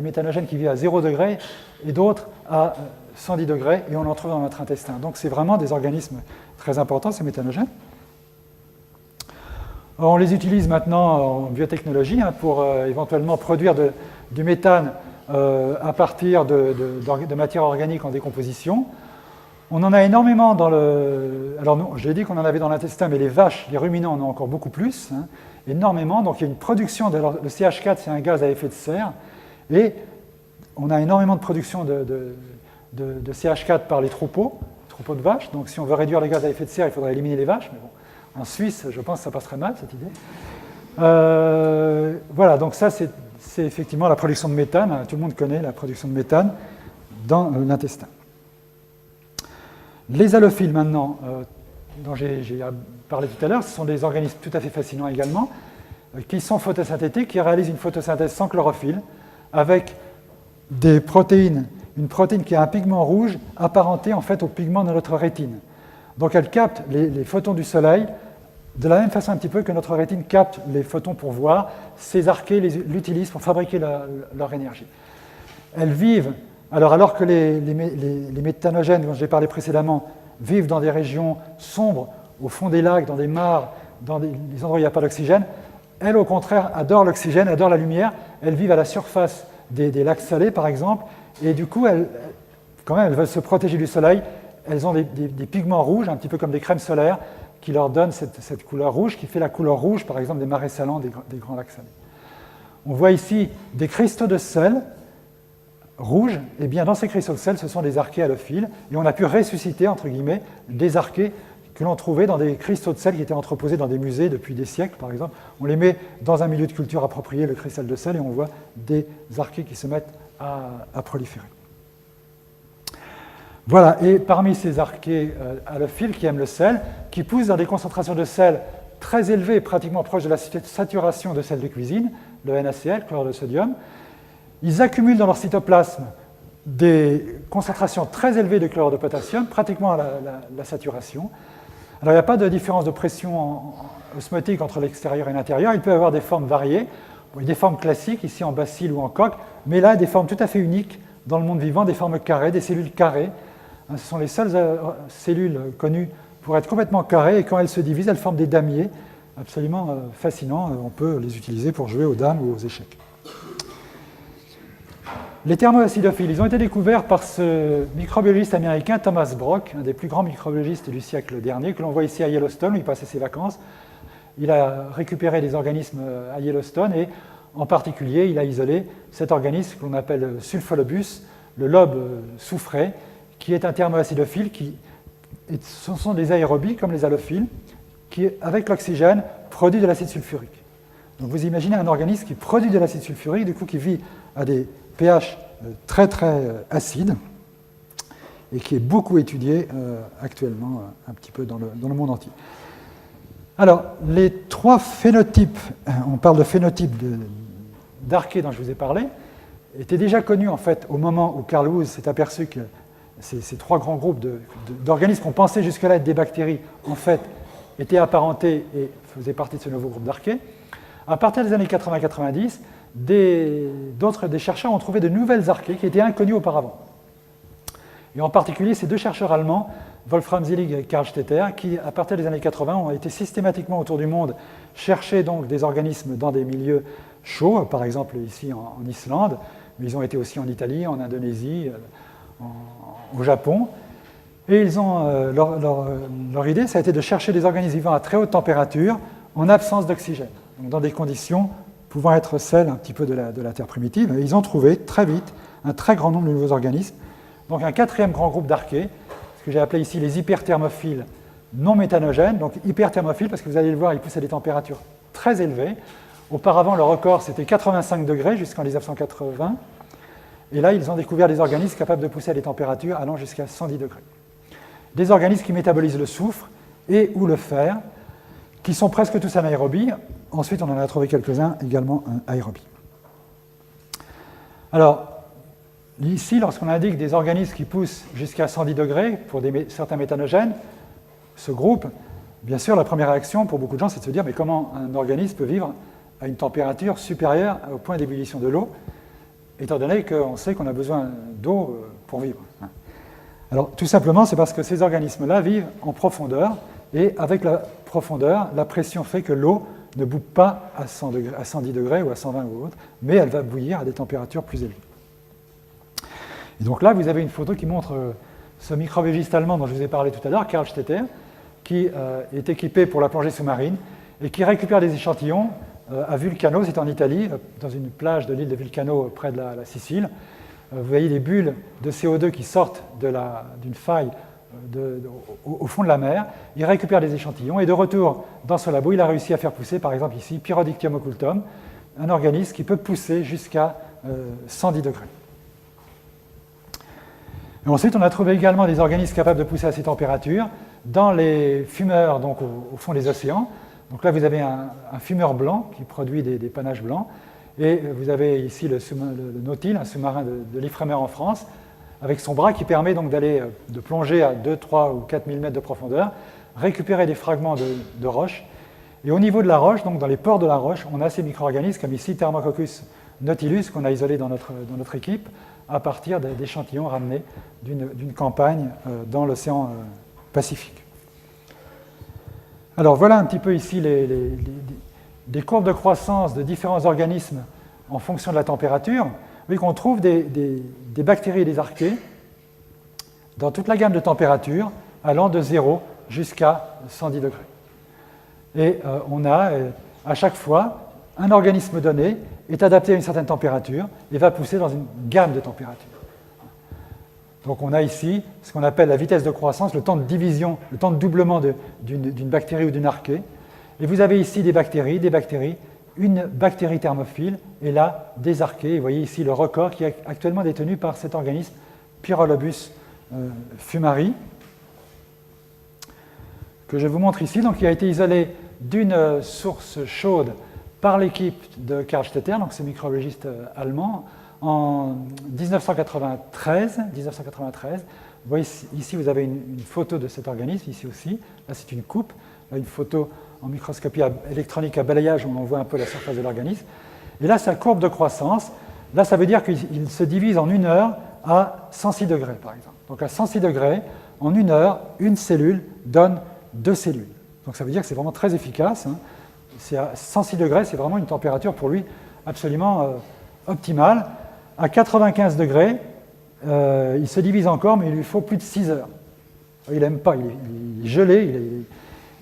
méthanogènes qui vivent à 0 degré et d'autres à 110 degrés, et on en trouve dans notre intestin. Donc c'est vraiment des organismes très importants, ces méthanogènes. Alors, on les utilise maintenant en biotechnologie pour éventuellement produire du méthane à partir de matières organiques en décomposition. On en a énormément dans le... Alors, j'ai dit qu'on en avait dans l'intestin, mais les vaches, les ruminants en ont encore beaucoup plus, énormément. Donc, il y a une production... Le CH4, c'est un gaz à effet de serre, et on a énormément de production de CH4 par les troupeaux de vaches. Donc, si on veut réduire les gaz à effet de serre, il faudrait éliminer les vaches, mais bon, en Suisse, je pense que ça passerait mal, cette idée. Voilà, donc ça, c'est effectivement la production de méthane. Tout le monde connaît la production de méthane dans l'intestin. Les halophiles, maintenant, dont j'ai parlé tout à l'heure, ce sont des organismes tout à fait fascinants également, qui sont photosynthétiques, qui réalisent une photosynthèse sans chlorophylle, avec des protéines, une protéine qui a un pigment rouge apparenté en fait au pigment de notre rétine. Donc elle capte les photons du soleil de la même façon un petit peu que notre rétine capte les photons pour voir. Ces archées l'utilisent pour fabriquer leur énergie. Elles vivent... Alors que les méthanogènes dont j'ai parlé précédemment vivent dans des régions sombres, au fond des lacs, dans des mares, dans des endroits où il n'y a pas d'oxygène, elles, au contraire, adorent l'oxygène, adorent la lumière. Elles vivent à la surface des lacs salés, par exemple, et du coup, elles veulent se protéger du soleil. Elles ont des pigments rouges, un petit peu comme des crèmes solaires, qui leur donnent cette couleur rouge, qui fait la couleur rouge, par exemple, des marais salants, des grands lacs salés. On voit ici des cristaux de sel rouges, et bien dans ces cristaux de sel, ce sont des archées halophiles, et on a pu ressusciter, entre guillemets, des archées que l'on trouvait dans des cristaux de sel qui étaient entreposés dans des musées depuis des siècles, par exemple. On les met dans un milieu de culture approprié, le cristal de sel, et on voit des archées qui se mettent à proliférer. Voilà, et parmi ces archées halophiles qui aiment le sel, qui poussent dans des concentrations de sel très élevées, pratiquement proches de la saturation de sel de cuisine, le NaCl, chlorure de sodium, ils accumulent dans leur cytoplasme des concentrations très élevées de chlorure de potassium, pratiquement à la saturation. Alors, il n'y a pas de différence de pression osmotique entre l'extérieur et l'intérieur. Il peut y avoir des formes variées, des formes classiques, ici en bacille ou en coque, mais là, des formes tout à fait uniques dans le monde vivant, des formes carrées, des cellules carrées. Ce sont les seules cellules connues pour être complètement carrées, et quand elles se divisent, elles forment des damiers absolument fascinants. On peut les utiliser pour jouer aux dames ou aux échecs. Les thermoacidophiles, ils ont été découverts par ce microbiologiste américain Thomas Brock, un des plus grands microbiologistes du siècle dernier, que l'on voit ici à Yellowstone, où il passait ses vacances. Il a récupéré des organismes à Yellowstone et, en particulier, il a isolé cet organisme qu'on appelle Sulfolobus, le lobe soufré, qui est un thermoacidophile. Ce sont des aérobies, comme les halophiles, qui, avec l'oxygène, produit de l'acide sulfurique. Donc vous imaginez un organisme qui produit de l'acide sulfurique, du coup qui vit à des pH très très acide et qui est beaucoup étudié actuellement un petit peu dans le monde entier. Alors, les trois phénotypes, on parle de phénotypes d'archées dont je vous ai parlé, étaient déjà connus en fait au moment où Carl Woese s'est aperçu que ces trois grands groupes d'organismes qu'on pensait jusque-là être des bactéries, en fait, étaient apparentés et faisaient partie de ce nouveau groupe d'archées. À partir des années 80-90, des chercheurs ont trouvé de nouvelles archées qui étaient inconnues auparavant. Et en particulier, ces deux chercheurs allemands, Wolfram Sillig et Karl Stetter, qui, à partir des années 80, ont été systématiquement autour du monde chercher donc des organismes dans des milieux chauds, par exemple ici en Islande, mais ils ont été aussi en Italie, en Indonésie, au Japon. Et leur idée, ça a été de chercher des organismes vivants à très haute température en absence d'oxygène, donc dans des conditions pouvant être celles un petit peu de la Terre primitive. Et ils ont trouvé très vite un très grand nombre de nouveaux organismes. Donc un quatrième grand groupe d'archées, ce que j'ai appelé ici les hyperthermophiles non méthanogènes. Donc hyperthermophiles, parce que vous allez le voir, ils poussent à des températures très élevées. Auparavant, le record, c'était 85 degrés jusqu'en 1980. Et là, ils ont découvert des organismes capables de pousser à des températures allant jusqu'à 110 degrés. Des organismes qui métabolisent le soufre et ou le fer, qui sont presque tous anaérobies. Ensuite, on en a trouvé quelques-uns également aérobies. Alors, ici, lorsqu'on indique des organismes qui poussent jusqu'à 110 degrés pour certains méthanogènes, ce groupe, bien sûr, la première réaction pour beaucoup de gens, c'est de se dire mais comment un organisme peut vivre à une température supérieure au point d'ébullition de l'eau, étant donné qu'on sait qu'on a besoin d'eau pour vivre. Alors, tout simplement, c'est parce que ces organismes-là vivent en profondeur, et avec la profondeur, la pression fait que l'eau ne bout pas à 110 degrés ou à 120 ou autre, mais elle va bouillir à des températures plus élevées. Et donc là, vous avez une photo qui montre ce microbégiste allemand dont je vous ai parlé tout à l'heure, Karl Stetter, qui est équipé pour la plongée sous-marine et qui récupère des échantillons à Vulcano, c'est en Italie, dans une plage de l'île de Vulcano près de la Sicile. Vous voyez les bulles de CO2 qui sortent d'une faille au fond de la mer. Il récupère des échantillons et de retour dans ce labo, il a réussi à faire pousser, par exemple ici, Pyrodictium occultum, un organisme qui peut pousser jusqu'à 110 degrés. Et ensuite, on a trouvé également des organismes capables de pousser à ces températures dans les fumeurs, donc au fond des océans. Donc là, vous avez un fumeur blanc qui produit des panaches blancs. Et vous avez ici le Nautile, un sous-marin de l'Ifremer en France, avec son bras qui permet donc de plonger à 2, 3 ou 4 000 mètres de profondeur, récupérer des fragments de roche. Et au niveau de la roche, donc dans les pores de la roche, on a ces micro-organismes comme ici Thermococcus nautilus qu'on a isolé dans notre équipe à partir d'échantillons ramenés d'une campagne dans l'océan Pacifique. Alors voilà un petit peu ici des courbes de croissance de différents organismes en fonction de la température. Vous voyez qu'on trouve des bactéries et des archées dans toute la gamme de températures allant de 0 jusqu'à 110 degrés. Et on a à chaque fois un organisme donné est adapté à une certaine température et va pousser dans une gamme de températures. Donc on a ici ce qu'on appelle la vitesse de croissance, le temps de division, le temps de doublement d'une bactérie ou d'une archée. Et vous avez ici des bactéries, une bactérie thermophile, et là des archées. Et vous voyez ici le record qui est actuellement détenu par cet organisme Pyrolobus fumari, que je vous montre ici, donc, qui a été isolé d'une source chaude par l'équipe de Karl Stetter, donc ce microbiologiste allemand, en 1993. Vous voyez ici, vous avez une photo de cet organisme, ici aussi. Là, c'est une coupe, là, une photo en microscopie électronique à balayage où on voit un peu la surface de l'organisme. Et là, sa courbe de croissance, là, ça veut dire qu'il se divise en 1 heure à 106 degrés, par exemple. Donc à 106 degrés, en 1 heure, une cellule donne 2 cellules. Donc ça veut dire que c'est vraiment très efficace. C'est à 106 degrés, c'est vraiment une température pour lui absolument optimale. À 95 degrés, il se divise encore, mais il lui faut plus de 6 heures. Il n'aime pas, il est gelé.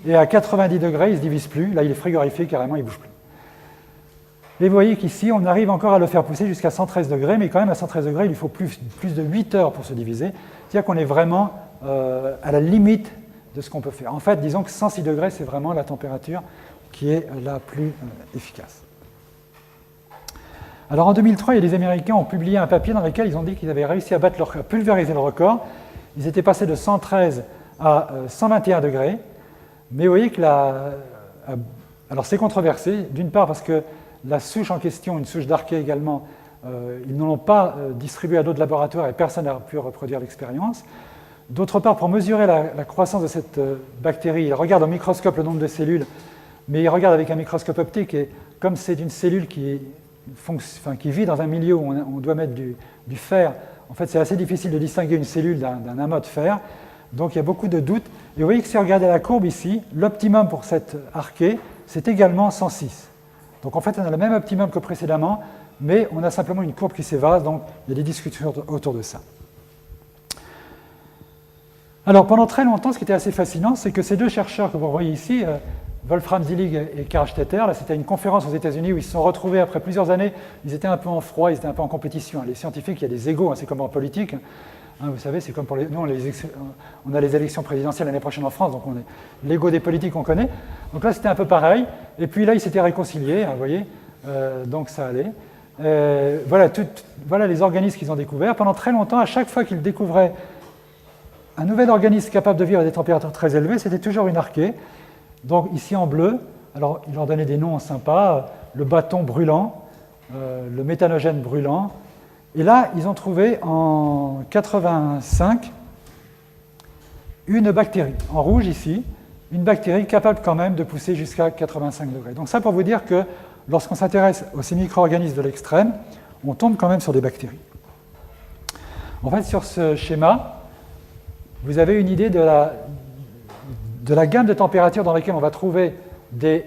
Et à 90 degrés, il ne se divise plus. Là, il est frigorifié carrément, il ne bouge plus. Et vous voyez qu'ici, on arrive encore à le faire pousser jusqu'à 113 degrés, mais quand même à 113 degrés, il lui faut plus de 8 heures pour se diviser. C'est-à-dire qu'on est vraiment à la limite de ce qu'on peut faire. En fait, disons que 106 degrés, c'est vraiment la température qui est la plus efficace. Alors en 2003, il y a des Américains qui ont publié un papier dans lequel ils ont dit qu'ils avaient réussi à pulvériser le record. Ils étaient passés de 113 à 121 degrés. Mais vous voyez que alors c'est controversé, d'une part parce que la souche en question, une souche d'archée également, ils ne l'ont pas distribuée à d'autres laboratoires et personne n'a pu reproduire l'expérience. D'autre part, pour mesurer la croissance de cette bactérie, ils regardent au microscope le nombre de cellules, mais ils regardent avec un microscope optique et comme c'est une cellule qui vit dans un milieu où on doit mettre du fer, en fait c'est assez difficile de distinguer une cellule d'un amas de fer. Donc il y a beaucoup de doutes. Et vous voyez que si vous regardez la courbe ici, l'optimum pour cette archée, c'est également 106. Donc en fait, on a le même optimum que précédemment, mais on a simplement une courbe qui s'évase, donc il y a des discussions autour de ça. Alors pendant très longtemps, ce qui était assez fascinant, c'est que ces deux chercheurs que vous voyez ici, Wolfram Sillig et Karl Stetter, là c'était une conférence aux États-Unis où ils se sont retrouvés après plusieurs années, ils étaient un peu en froid, ils étaient un peu en compétition. Les scientifiques, il y a des égos, c'est comme en politique. Vous savez, c'est comme pour nous, on a les élections présidentielles l'année prochaine en France, donc l'ego des politiques, on connaît. Donc là, c'était un peu pareil. Et puis là, ils s'étaient réconciliés, vous voyez, donc ça allait. Voilà les organismes qu'ils ont découverts. Pendant très longtemps, à chaque fois qu'ils découvraient un nouvel organisme capable de vivre à des températures très élevées, c'était toujours une archée. Donc ici en bleu, alors ils leur donnaient des noms sympas, le bâton brûlant, le méthanogène brûlant, Et là, ils ont trouvé en 85 une bactérie, en rouge ici, une bactérie capable quand même de pousser jusqu'à 85 degrés. Donc ça pour vous dire que lorsqu'on s'intéresse aux ces micro-organismes de l'extrême, on tombe quand même sur des bactéries. En fait, sur ce schéma, vous avez une idée de la gamme de températures dans laquelle on va trouver les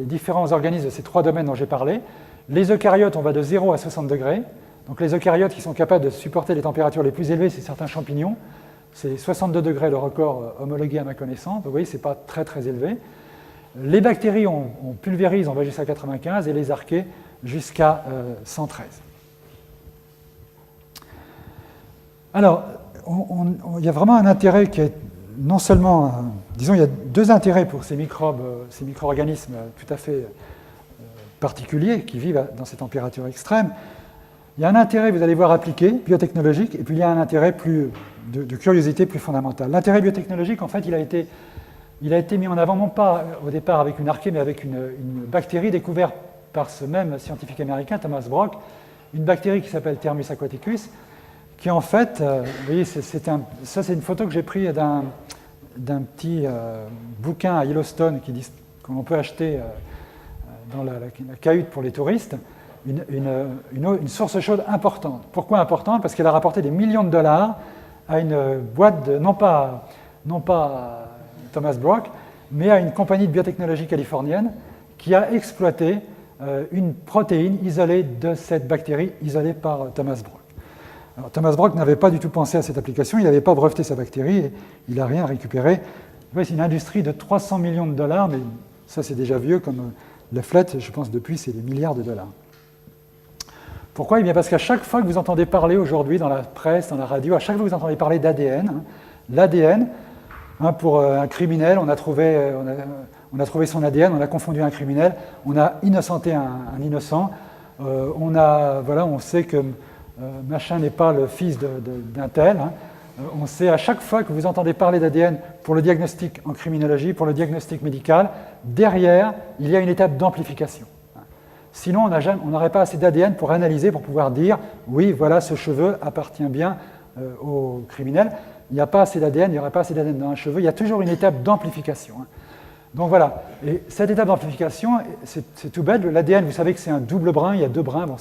différents organismes de ces trois domaines dont j'ai parlé. Les eucaryotes, on va de 0 à 60 degrés. Donc les eucaryotes qui sont capables de supporter les températures les plus élevées, c'est certains champignons. C'est 62 degrés le record homologué à ma connaissance. Donc vous voyez, ce n'est pas très très élevé. Les bactéries, on pulvérise, on va jusqu'à 95, et les archées jusqu'à 113. Alors, il y a vraiment un intérêt qui est non seulement, disons, il y a deux intérêts pour ces micro-organismes tout à fait particuliers qui vivent dans ces températures extrêmes. Il y a un intérêt, vous allez voir, appliqué, biotechnologique, et puis il y a un intérêt de curiosité plus fondamental. L'intérêt biotechnologique, en fait, il a été mis en avant, non pas au départ avec une archée, mais avec une bactérie découverte par ce même scientifique américain, Thomas Brock, une bactérie qui s'appelle Thermus aquaticus, qui en fait, vous voyez, ça c'est une photo que j'ai prise d'un petit bouquin à Yellowstone qu'on peut acheter dans la cahute pour les touristes, une source chaude importante. Pourquoi importante? Parce qu'elle a rapporté des millions de dollars à une boîte, non pas Thomas Brock, mais à une compagnie de biotechnologie californienne qui a exploité une protéine isolée de cette bactérie, isolée par Thomas Brock. Alors, Thomas Brock n'avait pas du tout pensé à cette application, il n'avait pas breveté sa bactérie, et il n'a rien récupéré. C'est une industrie de 300 millions de dollars, mais ça c'est déjà vieux, comme les flètes, je pense depuis, c'est des milliards de dollars. Pourquoi? Eh bien parce qu'à chaque fois que vous entendez parler aujourd'hui dans la presse, dans la radio, à chaque fois que vous entendez parler d'ADN, l'ADN, pour un criminel, on a trouvé son ADN, on a confondu un criminel, on a innocenté un innocent, on sait que machin n'est pas le fils d'un tel. On sait à chaque fois que vous entendez parler d'ADN pour le diagnostic en criminologie, pour le diagnostic médical, derrière, il y a une étape d'amplification. Sinon, on n'aurait pas assez d'ADN pour analyser, pour pouvoir dire « oui, voilà, ce cheveu appartient bien au criminel ». Il n'y a pas assez d'ADN, il n'y aurait pas assez d'ADN dans un cheveu, il y a toujours une étape d'amplification. Donc voilà, et cette étape d'amplification, c'est tout bête. L'ADN, vous savez que c'est un double brin, il y a deux brins. Bon,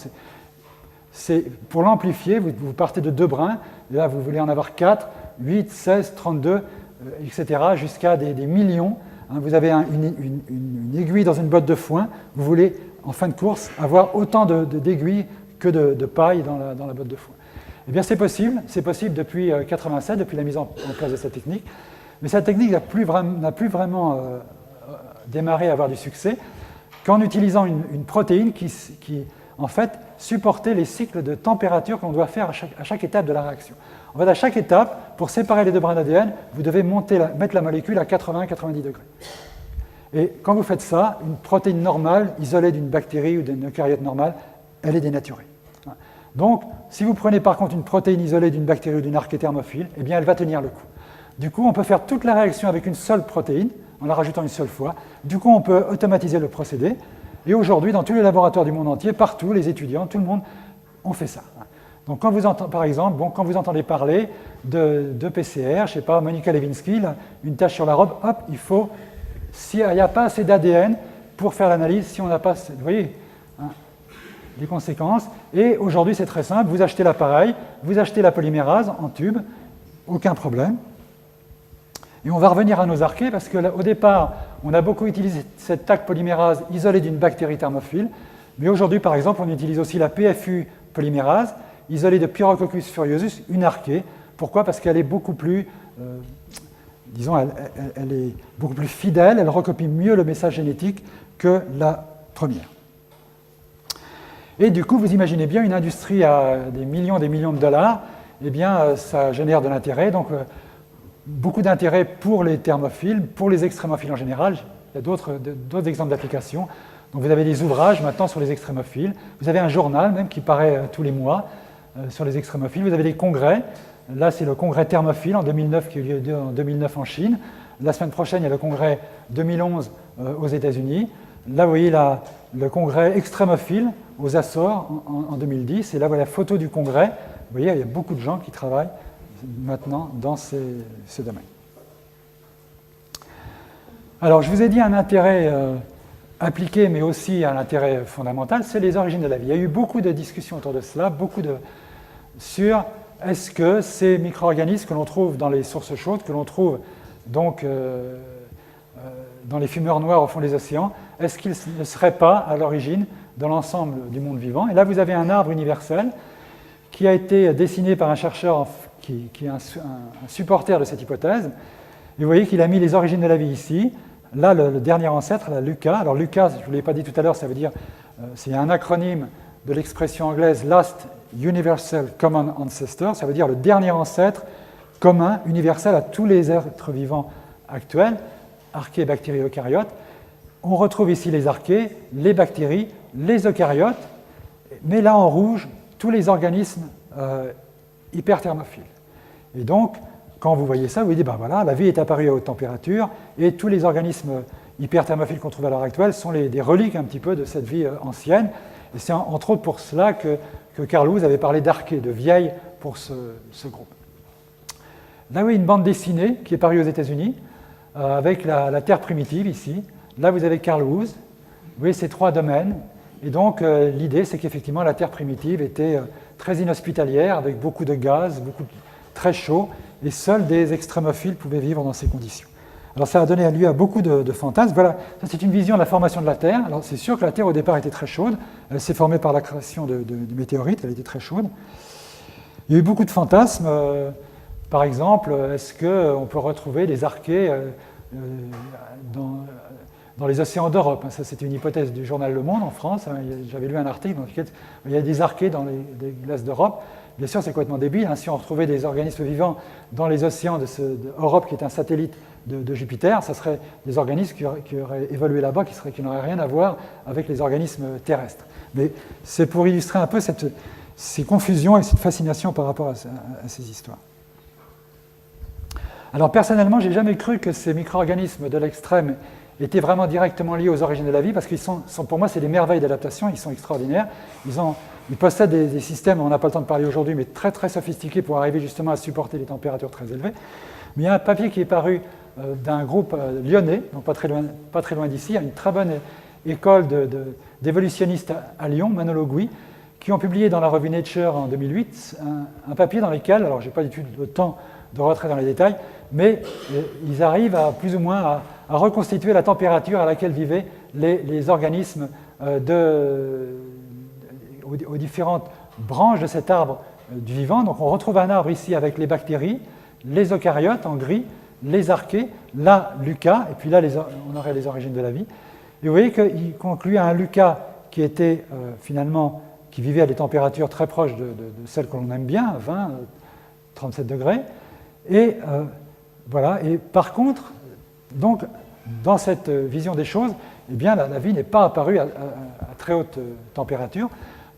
pour l'amplifier, vous partez de deux brins, et là vous voulez en avoir 4, 8, 16, 32, etc., jusqu'à des millions. Vous avez une aiguille dans une botte de foin, vous voulez, en fin de course, avoir autant d'aiguilles que de paille dans la botte de foin. Eh bien c'est possible depuis 1987, depuis la mise en place de cette technique, mais cette technique n'a plus vraiment démarré à avoir du succès qu'en utilisant une protéine qui en fait, supporter les cycles de température qu'on doit faire à chaque étape de la réaction. En fait, à chaque étape, pour séparer les deux brins d'ADN, vous devez mettre la molécule à 80-90 degrés. Et quand vous faites ça, une protéine normale, isolée d'une bactérie ou d'une eucaryote normale, elle est dénaturée. Donc, si vous prenez par contre une protéine isolée d'une bactérie ou d'une archée thermophile, eh bien, elle va tenir le coup. Du coup, on peut faire toute la réaction avec une seule protéine, en la rajoutant une seule fois. Du coup, on peut automatiser le procédé. Et aujourd'hui, dans tous les laboratoires du monde entier, partout, les étudiants, tout le monde, on fait ça. Donc, par exemple, quand vous entendez parler de PCR, je ne sais pas, Monica Lewinsky, une tache sur la robe, hop, s'il n'y a pas assez d'ADN pour faire l'analyse, si on n'a pas, vous voyez, les conséquences. Et aujourd'hui, c'est très simple, vous achetez l'appareil, vous achetez la polymérase en tube, aucun problème. Et on va revenir à nos archées parce qu'au départ, on a beaucoup utilisé cette TAC polymérase isolée d'une bactérie thermophile, mais aujourd'hui, par exemple, on utilise aussi la PFU polymérase isolée de Pyrococcus furiosus, une archée. Pourquoi? Parce qu'elle est beaucoup plus, elle est beaucoup plus fidèle, elle recopie mieux le message génétique que la première. Et du coup, vous imaginez bien une industrie à des millions de dollars, eh bien, ça génère de l'intérêt. Donc, beaucoup d'intérêt pour les thermophiles, pour les extrémophiles en général. Il y a d'autres exemples d'applications. Donc vous avez des ouvrages maintenant sur les extrémophiles. Vous avez un journal même qui paraît tous les mois sur les extrémophiles. Vous avez des congrès. Là, c'est le congrès thermophile en 2009 qui a eu lieu en 2009 en Chine. La semaine prochaine, il y a le congrès 2011 aux États-Unis. Là, vous voyez le congrès extrémophile aux Açores en 2010. Et là, voilà la photo du congrès. Vous voyez, il y a beaucoup de gens qui travaillent maintenant dans ces domaines. Alors, je vous ai dit un intérêt appliqué, mais aussi un intérêt fondamental, c'est les origines de la vie. Il y a eu beaucoup de discussions autour de cela, sur est-ce que ces micro-organismes que l'on trouve dans les sources chaudes, que l'on trouve donc dans les fumeurs noirs au fond des océans, est-ce qu'ils ne seraient pas à l'origine de l'ensemble du monde vivant? Et là, vous avez un arbre universel qui a été dessiné par un chercheur qui est un supporter de cette hypothèse. Et vous voyez qu'il a mis les origines de la vie ici. Là, le dernier ancêtre, la LUCA. Alors LUCA, je ne vous l'ai pas dit tout à l'heure, ça veut dire, c'est un acronyme de l'expression anglaise Last Universal Common Ancestor. Ça veut dire le dernier ancêtre commun, universel à tous les êtres vivants actuels, archées, bactéries, eucaryotes. On retrouve ici les archées, les bactéries, les eucaryotes, mais là en rouge, tous les organismes hyperthermophiles. Et donc, quand vous voyez ça, vous vous dites, ben voilà, la vie est apparue à haute température, et tous les organismes hyperthermophiles qu'on trouve à l'heure actuelle sont des reliques un petit peu de cette vie ancienne. Et c'est entre autres pour cela que Carl Woese avait parlé d'archées, de vieilles pour ce groupe. Là, vous voyez une bande dessinée qui est parue aux États-Unis, avec la Terre primitive ici. Là, vous avez Carl Woese. Vous voyez ces trois domaines. Et donc, l'idée, c'est qu'effectivement, la Terre primitive était très inhospitalière, avec beaucoup de gaz, très chaud, et seuls des extrémophiles pouvaient vivre dans ces conditions. Alors, ça a donné lieu à beaucoup de fantasmes. Voilà, ça c'est une vision de la formation de la Terre. Alors, c'est sûr que la Terre, au départ, était très chaude. Elle s'est formée par la création de météorites, elle était très chaude. Il y a eu beaucoup de fantasmes. Par exemple, est-ce qu'on peut retrouver des archées dans les océans d'Europe? Ça, c'était une hypothèse du journal Le Monde en France. J'avais lu un article dans lequel il y a des archées dans les glaces d'Europe. Bien sûr, c'est complètement débile. Si on retrouvait des organismes vivants dans les océans d'Europe, qui est un satellite de Jupiter, ça serait des organismes qui auraient évolué là-bas, qui n'auraient rien à voir avec les organismes terrestres. Mais c'est pour illustrer un peu ces confusions et cette fascination par rapport à ces histoires. Alors personnellement, je n'ai jamais cru que ces micro-organismes de l'extrême étaient vraiment directement liés aux origines de la vie, parce qu'ils sont pour moi, c'est des merveilles d'adaptation, ils sont extraordinaires. Ils possèdent des systèmes, on n'a pas le temps de parler aujourd'hui, mais très très sophistiqués pour arriver justement à supporter des températures très élevées. Mais il y a un papier qui est paru d'un groupe lyonnais, donc pas très loin d'ici, il y a une très bonne école d'évolutionnistes à Lyon, Manolo Gui, qui ont publié dans la revue Nature en 2008 un papier dans lequel, alors je n'ai pas du tout le temps de rentrer dans les détails, mais ils arrivent à plus ou moins à reconstituer la température à laquelle vivaient les organismes aux différentes branches de cet arbre du vivant. Donc on retrouve un arbre ici avec les bactéries, les eucaryotes en gris, les archées, là LUCA, et puis là on aurait les origines de la vie. Et vous voyez qu'il conclut à un LUCA qui était finalement, qui vivait à des températures très proches de celles que l'on aime bien, 20, 37 degrés. Et voilà. Et par contre, donc, dans cette vision des choses, eh bien, la vie n'est pas apparue à très haute température.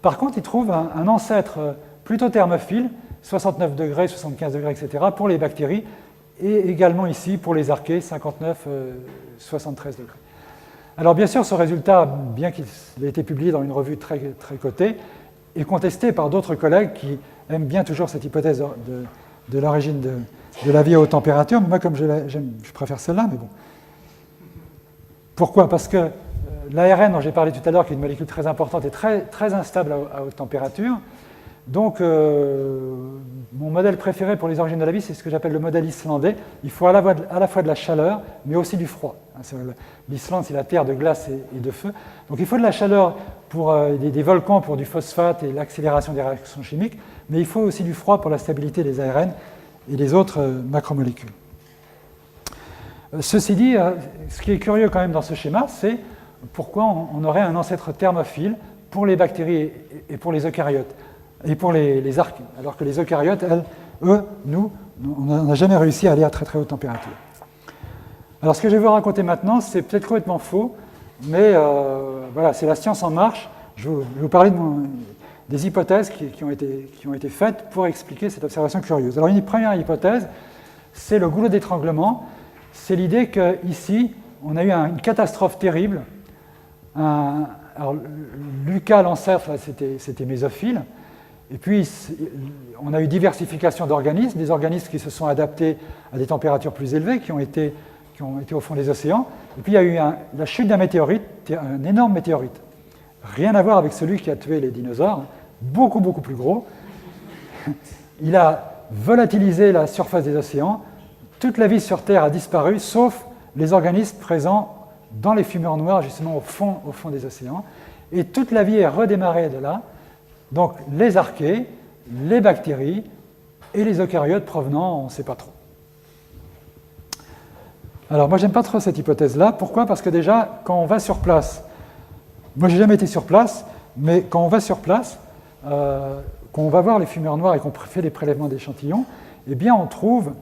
Par contre, il trouve un ancêtre plutôt thermophile, 69 degrés, 75 degrés, etc., pour les bactéries, et également ici pour les archées, 59, 73 degrés. Alors bien sûr, ce résultat, bien qu'il ait été publié dans une revue très, très cotée, est contesté par d'autres collègues qui aiment bien toujours cette hypothèse de l'origine de la vie à haute température. Mais moi, comme je préfère celle-là, mais bon. Pourquoi? Parce que l'ARN dont j'ai parlé tout à l'heure, qui est une molécule très importante, est très, très instable à haute température. Donc, mon modèle préféré pour les origines de la vie, c'est ce que j'appelle le modèle islandais. Il faut à la fois de la chaleur, mais aussi du froid. L'Islande, c'est la terre de glace et de feu. Donc, il faut de la chaleur pour des volcans, pour du phosphate et l'accélération des réactions chimiques, mais il faut aussi du froid pour la stabilité des ARN et des autres macromolécules. Ceci dit, ce qui est curieux quand même dans ce schéma, c'est pourquoi on aurait un ancêtre thermophile pour les bactéries et pour les eucaryotes, et pour les archées, alors que les eucaryotes, nous, on n'a jamais réussi à aller à très très haute température. Alors ce que je vais vous raconter maintenant, c'est peut-être complètement faux, mais voilà, c'est la science en marche. Je vais vous parler des hypothèses qui ont été faites pour expliquer cette observation curieuse. Alors une première hypothèse, c'est le goulot d'étranglement. C'est l'idée qu'ici, on a eu une catastrophe terrible alors, Lucas Lancerf, c'était mésophile. Et puis, on a eu diversification d'organismes, des organismes qui se sont adaptés à des températures plus élevées, qui ont été au fond des océans. Et puis, il y a eu la chute d'un météorite, un énorme météorite. Rien à voir avec celui qui a tué les dinosaures, beaucoup, beaucoup plus gros. Il a volatilisé la surface des océans. Toute la vie sur Terre a disparu, sauf les organismes présents dans les fumeurs noires, justement au fond des océans. Et toute la vie est redémarrée de là. Donc les archées, les bactéries et les eucaryotes provenant, on ne sait pas trop. Alors moi, j'aime pas trop cette hypothèse-là. Pourquoi? Parce que déjà, quand on va sur place, moi j'ai jamais été sur place, mais quand on va sur place, quand on va voir les fumeurs noires et qu'on fait des prélèvements d'échantillons, eh bien on trouve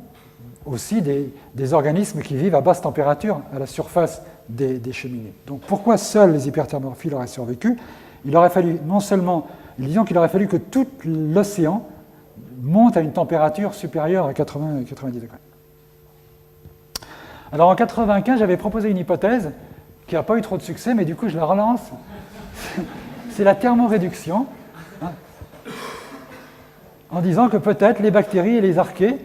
aussi des organismes qui vivent à basse température à la surface des cheminées. Donc pourquoi seuls les hyperthermophiles auraient survécu? Il aurait fallu non seulement, disons qu'il aurait fallu que tout l'océan monte à une température supérieure à 80 90 degrés. Alors en 1995, j'avais proposé une hypothèse qui n'a pas eu trop de succès, mais du coup je la relance. C'est la thermoréduction, hein, en disant que peut-être les bactéries et les archées,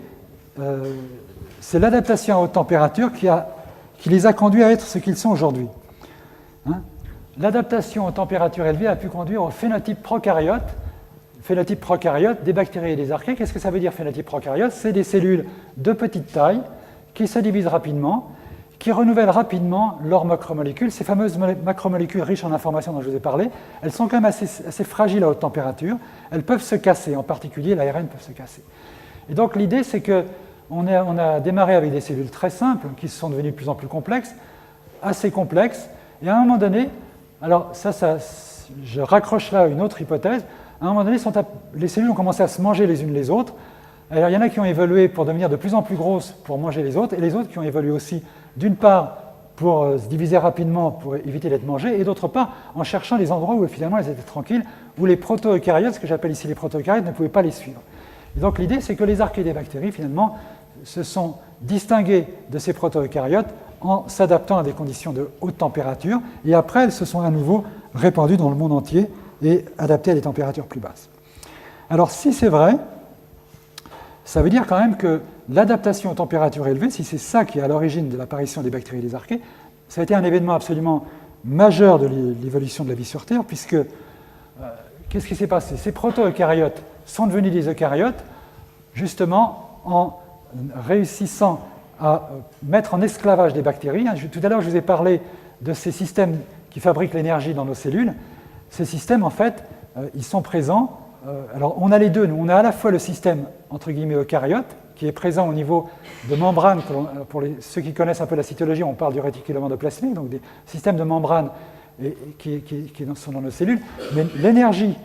c'est l'adaptation à haute température qui les a conduits à être ce qu'ils sont aujourd'hui. Hein. L'adaptation aux températures élevées a pu conduire au phénotype prokaryote des bactéries et des archées. Qu'est-ce que ça veut dire, phénotype prokaryote? C'est des cellules de petite taille qui se divisent rapidement, qui renouvellent rapidement leurs macromolécules. Ces fameuses macromolécules riches en informations dont je vous ai parlé, elles sont quand même assez fragiles à haute température. Elles peuvent se casser, en particulier l'ARN peut se casser. Et donc l'idée, c'est qu'on a démarré avec des cellules très simples, qui sont devenues de plus en plus complexes, assez complexes, et à un moment donné, alors je raccroche là une autre hypothèse, à un moment donné, les cellules ont commencé à se manger les unes les autres. Alors il y en a qui ont évolué pour devenir de plus en plus grosses pour manger les autres, et les autres qui ont évolué aussi, d'une part, pour se diviser rapidement, pour éviter d'être mangées, et d'autre part, en cherchant des endroits où finalement elles étaient tranquilles, où les proto-eucaryotes, ce que j'appelle ici les proto-eucaryotes, ne pouvaient pas les suivre. Et donc l'idée, c'est que les archées des bactéries, finalement, se sont distinguées de ces proto-eucaryotes en s'adaptant à des conditions de haute température, et après, elles se sont à nouveau répandues dans le monde entier et adaptées à des températures plus basses. Alors, si c'est vrai, ça veut dire quand même que l'adaptation aux températures élevées, si c'est ça qui est à l'origine de l'apparition des bactéries et des archées, ça a été un événement absolument majeur de l'évolution de la vie sur Terre, puisque qu'est-ce qui s'est passé? Ces proto-eucaryotes sont devenus des eucaryotes, justement en réussissant à mettre en esclavage des bactéries. Tout à l'heure, je vous ai parlé de ces systèmes qui fabriquent l'énergie dans nos cellules. Ces systèmes, en fait, ils sont présents. Alors, on a les deux. Nous, on a à la fois le système, entre guillemets, eucaryote, qui est présent au niveau de membranes. Pour ceux qui connaissent un peu la cytologie, on parle du réticulum endoplasmique, donc des systèmes de membranes qui sont dans nos cellules. Mais l'énergie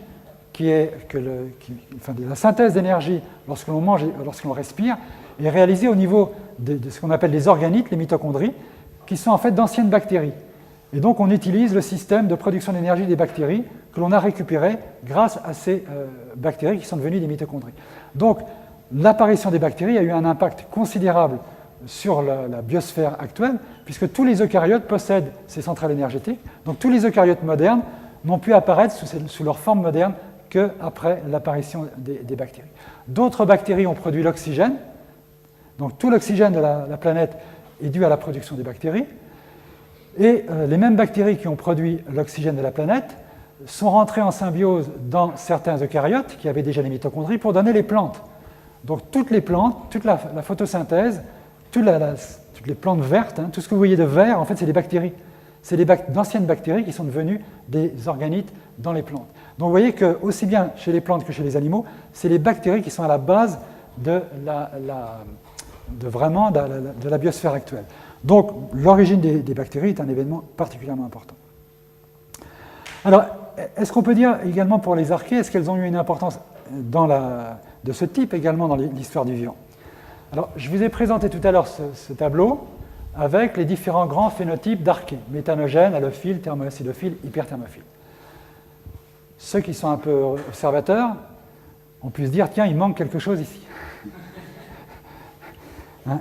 la synthèse d'énergie lorsque l'on mange et lorsque l'on respire est réalisée au niveau de ce qu'on appelle les organites, les mitochondries, qui sont en fait d'anciennes bactéries. Et donc on utilise le système de production d'énergie des bactéries que l'on a récupéré grâce à ces bactéries qui sont devenues des mitochondries. Donc l'apparition des bactéries a eu un impact considérable sur la biosphère actuelle, puisque tous les eucaryotes possèdent ces centrales énergétiques. Donc tous les eucaryotes modernes n'ont pu apparaître sous leur forme moderne qu'après l'apparition des bactéries. D'autres bactéries ont produit l'oxygène. Donc tout l'oxygène de la planète est dû à la production des bactéries. Et les mêmes bactéries qui ont produit l'oxygène de la planète sont rentrées en symbiose dans certains eucaryotes qui avaient déjà les mitochondries pour donner les plantes. Donc toutes les plantes, toute la photosynthèse, toutes les plantes vertes, tout ce que vous voyez de vert, en fait c'est des bactéries. C'est d'anciennes bactéries qui sont devenues des organites dans les plantes. Donc vous voyez que aussi bien chez les plantes que chez les animaux, c'est les bactéries qui sont à la base de la biosphère actuelle. Donc l'origine des bactéries est un événement particulièrement important. Alors, est-ce qu'on peut dire également pour les archées, est-ce qu'elles ont eu une importance de ce type également dans l'histoire du vivant? Alors, je vous ai présenté tout à l'heure ce tableau avec les différents grands phénotypes d'archées, méthanogènes, halophiles, thermoacidophiles, hyperthermophiles. Ceux qui sont un peu observateurs ont pu se dire, tiens, il manque quelque chose ici.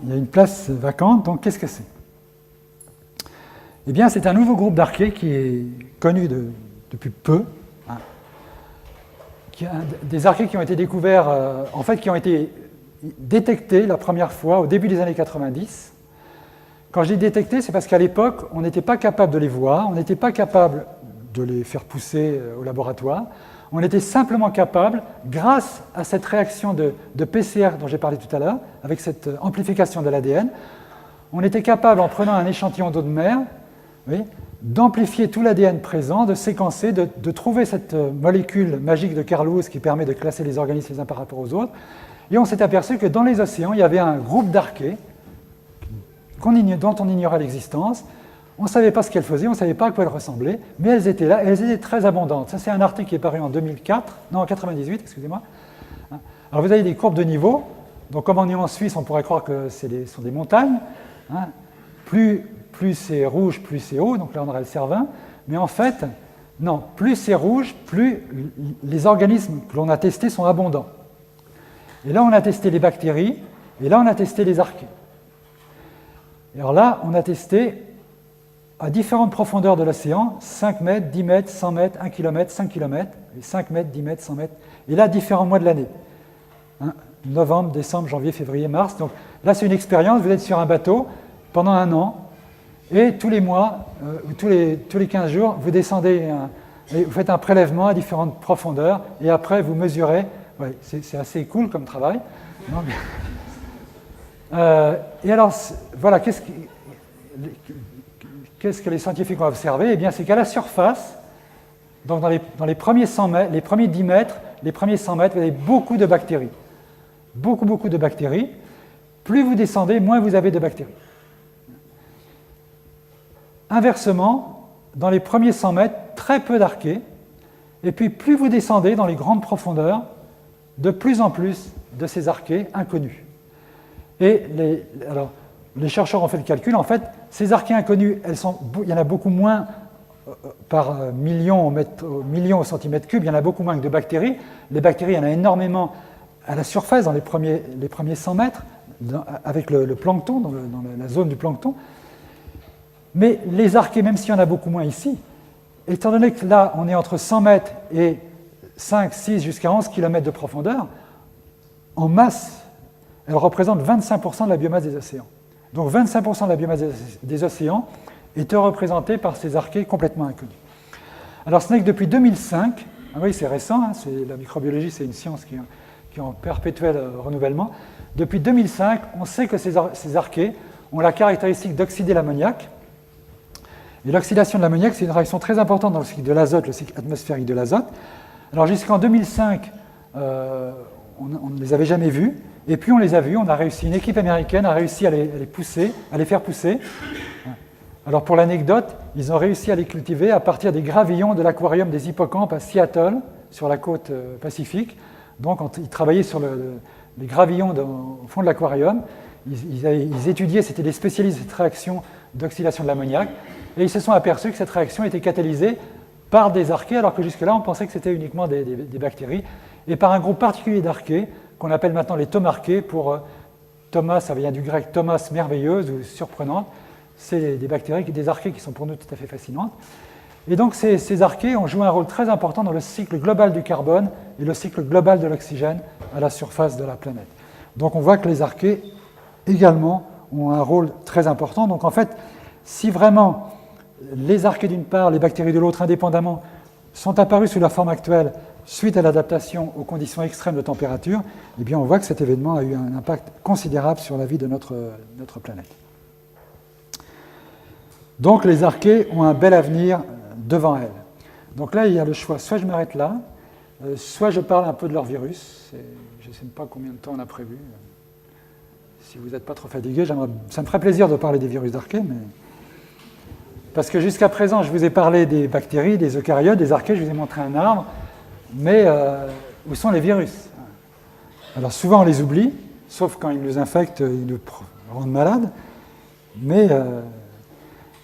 Il y a une place vacante, donc qu'est-ce que c'est? Eh bien, c'est un nouveau groupe d'archées qui est connu depuis peu. Hein, des archées qui ont été découverts, en fait, qui ont été détectés la première fois au début des années 90. Quand je dis détectés, c'est parce qu'à l'époque, on n'était pas capable de les voir, on n'était pas capable de les faire pousser au laboratoire. On était simplement capable, grâce à cette réaction de PCR dont j'ai parlé tout à l'heure, avec cette amplification de l'ADN, on était capable, en prenant un échantillon d'eau de mer, oui, d'amplifier tout l'ADN présent, de séquencer, de trouver cette molécule magique de Carl Woese qui permet de classer les organismes les uns par rapport aux autres. Et on s'est aperçu que dans les océans, il y avait un groupe d'archées dont on ignorait l'existence. On ne savait pas ce qu'elles faisaient, on ne savait pas à quoi elles ressemblaient, mais elles étaient là et elles étaient très abondantes. Ça, c'est un article qui est paru en 98, excusez-moi. Alors, vous avez des courbes de niveau. Donc, comme on est en Suisse, on pourrait croire que ce sont des montagnes. Hein. Plus c'est rouge, plus c'est haut. Donc là, on aurait le Cervin. Mais en fait, non, plus c'est rouge, plus les organismes que l'on a testés sont abondants. Et là, on a testé les bactéries, et là, on a testé les archées. Et alors là, on a testé à différentes profondeurs de l'océan, 5 mètres, 10 mètres, 100 mètres, 1 km, 5 km, 5 mètres, 10 mètres, 100 mètres, et là, différents mois de l'année. Hein, novembre, décembre, janvier, février, mars. Donc là, c'est une expérience, vous êtes sur un bateau pendant un an, et tous les mois, tous les 15 jours, vous descendez, et vous faites un prélèvement à différentes profondeurs, et après, vous mesurez. Ouais, c'est assez cool comme travail. Non, mais... et alors, voilà, qu'est-ce que les scientifiques ont observé? Eh bien, c'est qu'à la surface, donc dans les premiers 100 mètres, les premiers 10 mètres, les premiers 100 mètres, vous avez beaucoup de bactéries. Beaucoup de bactéries. Plus vous descendez, moins vous avez de bactéries. Inversement, dans les premiers 100 mètres, très peu d'archées. Et puis, plus vous descendez dans les grandes profondeurs, de plus en plus de ces archées inconnues. Et les chercheurs ont fait le calcul. En fait, ces archées inconnues, il y en a beaucoup moins par million au centimètre cube, il y en a beaucoup moins que de bactéries. Les bactéries, il y en a énormément à la surface, dans les premiers 100 mètres, avec le plancton, dans la zone du plancton. Mais les archées, même s'il y en a beaucoup moins ici, étant donné que là, on est entre 100 mètres et 5, 6 jusqu'à 11 km de profondeur, en masse, elles représentent 25% de la biomasse des océans. Donc 25% de la biomasse des océans est représentée par ces archées complètement inconnues. Alors ce n'est que depuis 2005, ah oui c'est récent, hein, la microbiologie c'est une science qui est en perpétuel renouvellement. Depuis 2005, on sait que ces archées ont la caractéristique d'oxyder l'ammoniac. Et l'oxydation de l'ammoniac, c'est une réaction très importante dans le cycle de l'azote, le cycle atmosphérique de l'azote. Alors jusqu'en 2005, on ne les avait jamais vus, et puis on les a vus, on a réussi, une équipe américaine a réussi à les faire pousser. Alors pour l'anecdote, ils ont réussi à les cultiver à partir des gravillons de l'aquarium des hippocampes à Seattle, sur la côte pacifique. Donc ils travaillaient sur les gravillons au fond de l'aquarium, ils étudiaient, c'était des spécialistes de cette réaction d'oxydation de l'ammoniac, et ils se sont aperçus que cette réaction était catalysée par des archées, alors que jusque-là, on pensait que c'était uniquement des bactéries, et par un groupe particulier d'archées, qu'on appelle maintenant les tomarchées, pour Thomas, ça vient du grec Thomas, merveilleuse ou surprenante, c'est des bactéries, des archées qui sont pour nous tout à fait fascinantes. Et donc ces archées ont joué un rôle très important dans le cycle global du carbone et le cycle global de l'oxygène à la surface de la planète. Donc on voit que les archées également ont un rôle très important. Donc en fait, si vraiment les archées d'une part, les bactéries de l'autre, indépendamment, sont apparues sous la forme actuelle suite à l'adaptation aux conditions extrêmes de température, eh bien on voit que cet événement a eu un impact considérable sur la vie de notre planète. Donc les archées ont un bel avenir devant elles. Donc là, il y a le choix. Soit je m'arrête là, soit je parle un peu de leur virus. Je ne sais pas combien de temps on a prévu. Si vous n'êtes pas trop fatigué, ça me ferait plaisir de parler des virus d'archées, mais... Parce que jusqu'à présent, je vous ai parlé des bactéries, des eucaryotes, des archées, je vous ai montré un arbre, mais où sont les virus? Alors souvent on les oublie, sauf quand ils nous infectent, ils nous rendent malades, mais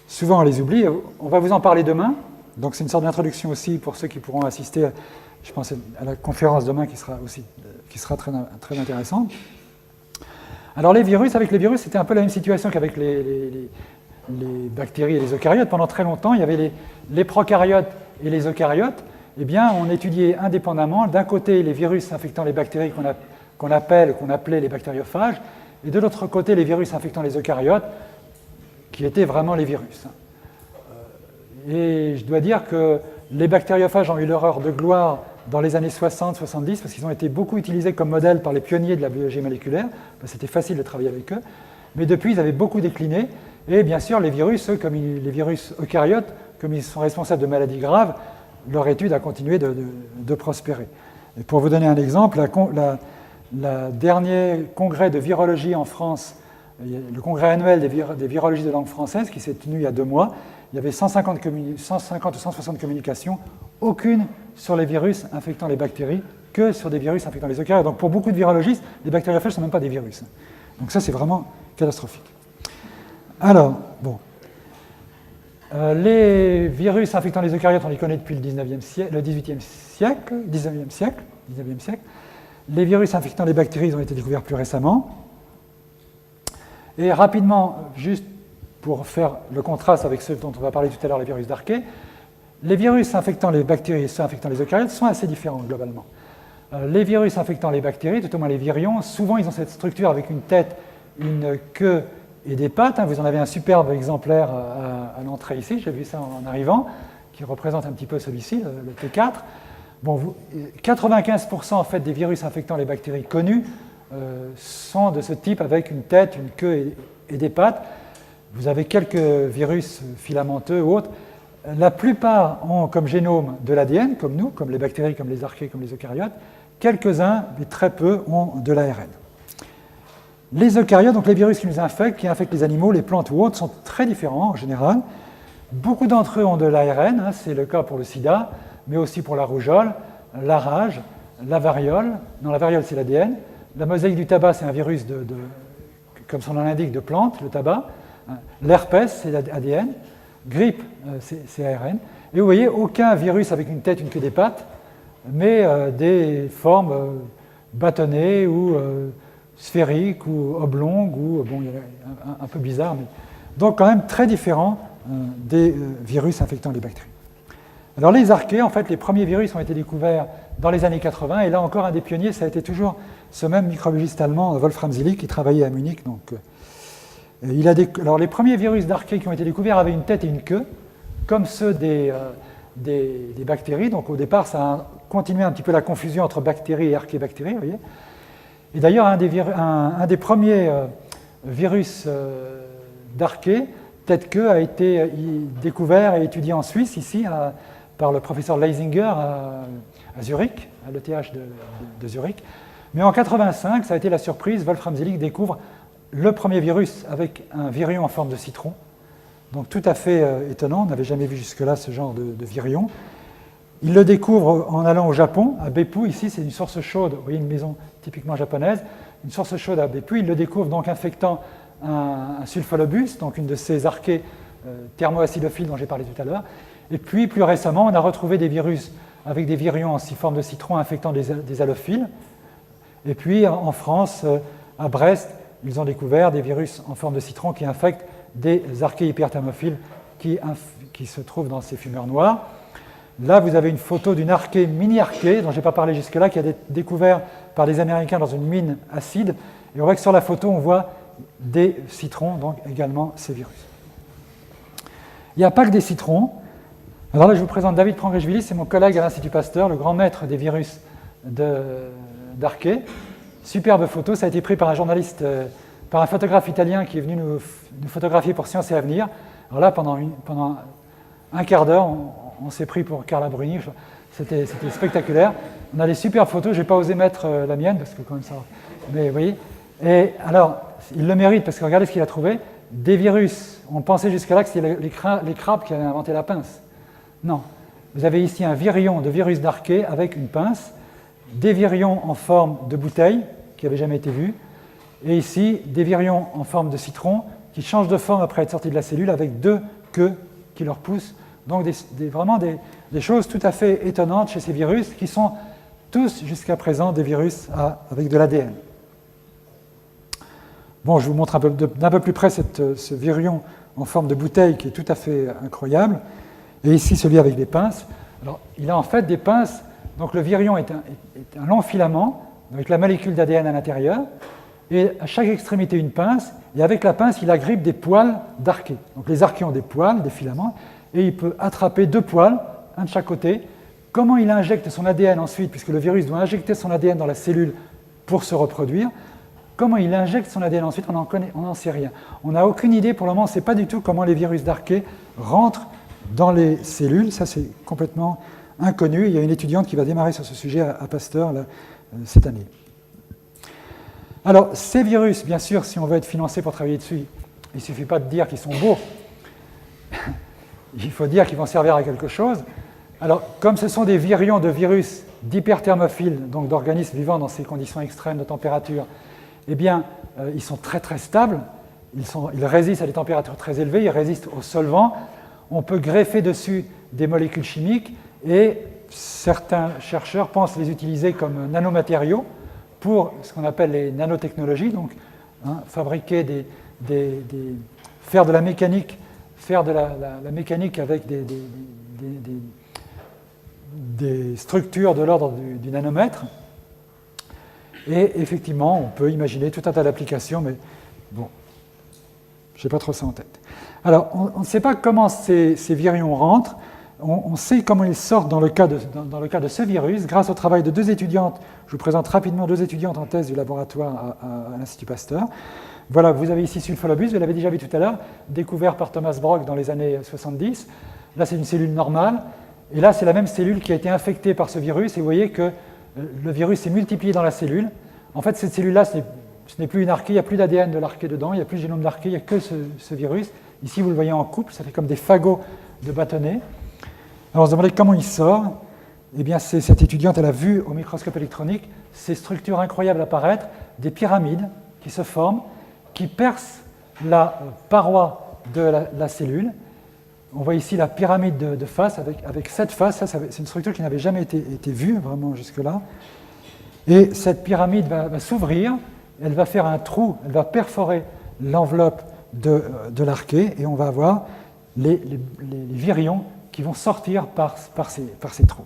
souvent on les oublie. On va vous en parler demain, donc c'est une sorte d'introduction aussi pour ceux qui pourront assister, je pense, à la conférence demain qui sera très, très intéressante. Alors avec les virus, c'était un peu la même situation qu'avec les bactéries et les eucaryotes. Pendant très longtemps, il y avait les prokaryotes et les eucaryotes. Eh bien, on étudiait indépendamment, d'un côté, les virus infectant les bactéries qu'on appelait les bactériophages, et de l'autre côté, les virus infectant les eucaryotes, qui étaient vraiment les virus. Et je dois dire que les bactériophages ont eu leur heure de gloire dans les années 60-70, parce qu'ils ont été beaucoup utilisés comme modèle par les pionniers de la biologie moléculaire, c'était facile de travailler avec eux, mais depuis, ils avaient beaucoup décliné, et bien sûr, les virus, eux, comme les virus eucaryotes, comme ils sont responsables de maladies graves, leur étude a continué de prospérer. Et pour vous donner un exemple, le dernier congrès de virologie en France, le congrès annuel des virologies de langue française, qui s'est tenu il y a 2 mois, il y avait 150 ou 160 communications, aucune sur les virus infectant les bactéries, que sur des virus infectant les eucaryotes. Donc pour beaucoup de virologistes, les bactériophages ne sont même pas des virus. Donc ça, c'est vraiment catastrophique. Alors, bon. Les virus infectant les eucaryotes, on les connaît depuis le 19e siècle. Les virus infectant les bactéries, ils ont été découverts plus récemment. Et rapidement, juste pour faire le contraste avec ceux dont on va parler tout à l'heure, les virus d'Arché, les virus infectant les bactéries et ceux infectant les eucaryotes sont assez différents globalement. Les virus infectant les bactéries, tout au moins les virions, souvent ils ont cette structure avec une tête, une queue et des pattes. Vous en avez un superbe exemplaire à l'entrée ici, j'ai vu ça en arrivant, qui représente un petit peu celui-ci, le T4. Bon, 95% en fait des virus infectant les bactéries connus sont de ce type avec une tête, une queue et des pattes. Vous avez quelques virus filamenteux ou autres. La plupart ont comme génome de l'ADN, comme nous, comme les bactéries, comme les archées, comme les eucaryotes. Quelques-uns, mais très peu, ont de l'ARN. Les eucaryotes, donc les virus qui infectent les animaux, les plantes ou autres, sont très différents en général. Beaucoup d'entre eux ont de l'ARN, c'est le cas pour le sida, mais aussi pour la rougeole, la rage, la variole. Non, la variole, c'est l'ADN. La mosaïque du tabac, c'est un virus, comme son nom l'indique, de plantes, le tabac. L'herpès, c'est l'ADN. Grippe, c'est ARN. Et vous voyez, aucun virus avec une tête, une queue, des pattes, mais des formes bâtonnées ou sphériques ou oblongues, ou bon, un peu bizarre, mais donc quand même très différents des virus infectant les bactéries. Alors les archées, en fait, les premiers virus ont été découverts dans les années 80, et là encore, un des pionniers, ça a été toujours ce même microbiologiste allemand, Wolfram Zillig, qui travaillait à Munich. Donc, alors les premiers virus d'archées qui ont été découverts avaient une tête et une queue, comme ceux des bactéries. Donc au départ, ça a continué un petit peu la confusion entre bactéries et archébactéries, vous voyez. Et d'ailleurs, un des premiers virus d'archée, tête-queue, a été découvert et étudié en Suisse, ici, par le professeur Leisinger à Zurich, à l'ETH de Zurich. Mais en 1985, ça a été la surprise, Wolfram Zillig découvre le premier virus avec un virion en forme de citron. Donc tout à fait étonnant, on n'avait jamais vu jusque-là ce genre de virion. Il le découvre en allant au Japon, à Beppu, ici c'est une source chaude, vous voyez une maison typiquement japonaise, une source chaude à Beppu, il le découvre donc infectant un sulfolobus, donc une de ces archées thermoacidophiles dont j'ai parlé tout à l'heure. Et puis plus récemment, on a retrouvé des virus avec des virions en forme de citron infectant des halophiles. Et puis en France, à Brest, ils ont découvert des virus en forme de citron qui infectent des archées hyperthermophiles qui se trouvent dans ces fumeurs noirs. Là, vous avez une photo d'une archée, mini-archée, dont je n'ai pas parlé jusque-là, qui a été découverte par des Américains dans une mine acide. Et on voit que sur la photo, on voit des citrons, donc également ces virus. Il n'y a pas que des citrons. Alors là, je vous présente David Prangrishvili, c'est mon collègue à l'Institut Pasteur, le grand maître des virus d'archée. Superbe photo, ça a été pris par un journaliste, par un photographe italien qui est venu nous photographier pour Science et Avenir. Alors là, pendant un quart d'heure, on s'est pris pour Carla Bruni, c'était spectaculaire. On a des superbes photos, je n'ai pas osé mettre la mienne, parce que quand même ça... Mais vous voyez, et alors, il le mérite, parce que regardez ce qu'il a trouvé, des virus. On pensait jusqu'à là que c'était les crabes qui avaient inventé la pince. Non, vous avez ici un virion de virus d'archée avec une pince, des virions en forme de bouteille, qui n'avaient jamais été vus, et ici, des virions en forme de citron, qui changent de forme après être sortis de la cellule, avec 2 queues qui leur poussent. Donc vraiment des choses tout à fait étonnantes chez ces virus, qui sont tous jusqu'à présent des virus avec de l'ADN. Bon, je vous montre d'un peu plus près ce virion en forme de bouteille qui est tout à fait incroyable, et ici celui avec des pinces. Alors, il a en fait des pinces, donc le virion est un long filament avec la molécule d'ADN à l'intérieur, et à chaque extrémité une pince, et avec la pince, il agrippe des poils d'archées. Donc les archées ont des poils, des filaments, et il peut attraper 2 poils, un de chaque côté. Comment il injecte son ADN ensuite, puisque le virus doit injecter son ADN dans la cellule pour se reproduire, comment il injecte son ADN ensuite, on n'en sait rien. On n'a aucune idée, pour le moment, on ne sait pas du tout comment les virus d'archées rentrent dans les cellules. Ça, c'est complètement inconnu. Il y a une étudiante qui va démarrer sur ce sujet à Pasteur là, cette année. Alors, ces virus, bien sûr, si on veut être financé pour travailler dessus, il ne suffit pas de dire qu'ils sont beaux. Il faut dire qu'ils vont servir à quelque chose. Alors, comme ce sont des virions de virus d'hyperthermophiles, donc d'organismes vivant dans ces conditions extrêmes de température, eh bien, ils sont très très stables, ils résistent à des températures très élevées, ils résistent aux solvants. On peut greffer dessus des molécules chimiques et certains chercheurs pensent les utiliser comme nanomatériaux pour ce qu'on appelle les nanotechnologies, donc fabriquer faire de la mécanique, la mécanique avec des structures de l'ordre du nanomètre. Et effectivement, on peut imaginer tout un tas d'applications, mais bon, je n'ai pas trop ça en tête. Alors, on ne sait pas comment ces virions rentrent. On sait comment ils sortent dans le cas de ce virus, grâce au travail de 2 étudiantes. Je vous présente rapidement 2 étudiantes en thèse du laboratoire à l'Institut Pasteur. Voilà, vous avez ici Sulfolobus, vous l'avez déjà vu tout à l'heure, découvert par Thomas Brock dans les années 70. Là, c'est une cellule normale. Et là, c'est la même cellule qui a été infectée par ce virus. Et vous voyez que le virus s'est multiplié dans la cellule. En fait, cette cellule-là, ce n'est plus une archée, il n'y a plus d'ADN de l'archée dedans, il n'y a plus de génome d'archée, il n'y a que ce virus. Ici, vous le voyez en couple, ça fait comme des fagots de bâtonnets. Alors, on se demandait comment il sort. Eh bien, cette étudiante, elle a vu au microscope électronique ces structures incroyables apparaître, des pyramides qui se forment, qui percent la paroi de la cellule. On voit ici la pyramide de face avec 7 faces. Ça, c'est une structure qui n'avait jamais été vue vraiment jusque-là. Et cette pyramide va s'ouvrir, elle va faire un trou, elle va perforer l'enveloppe de l'archée et on va avoir les virions qui vont sortir par ces trous.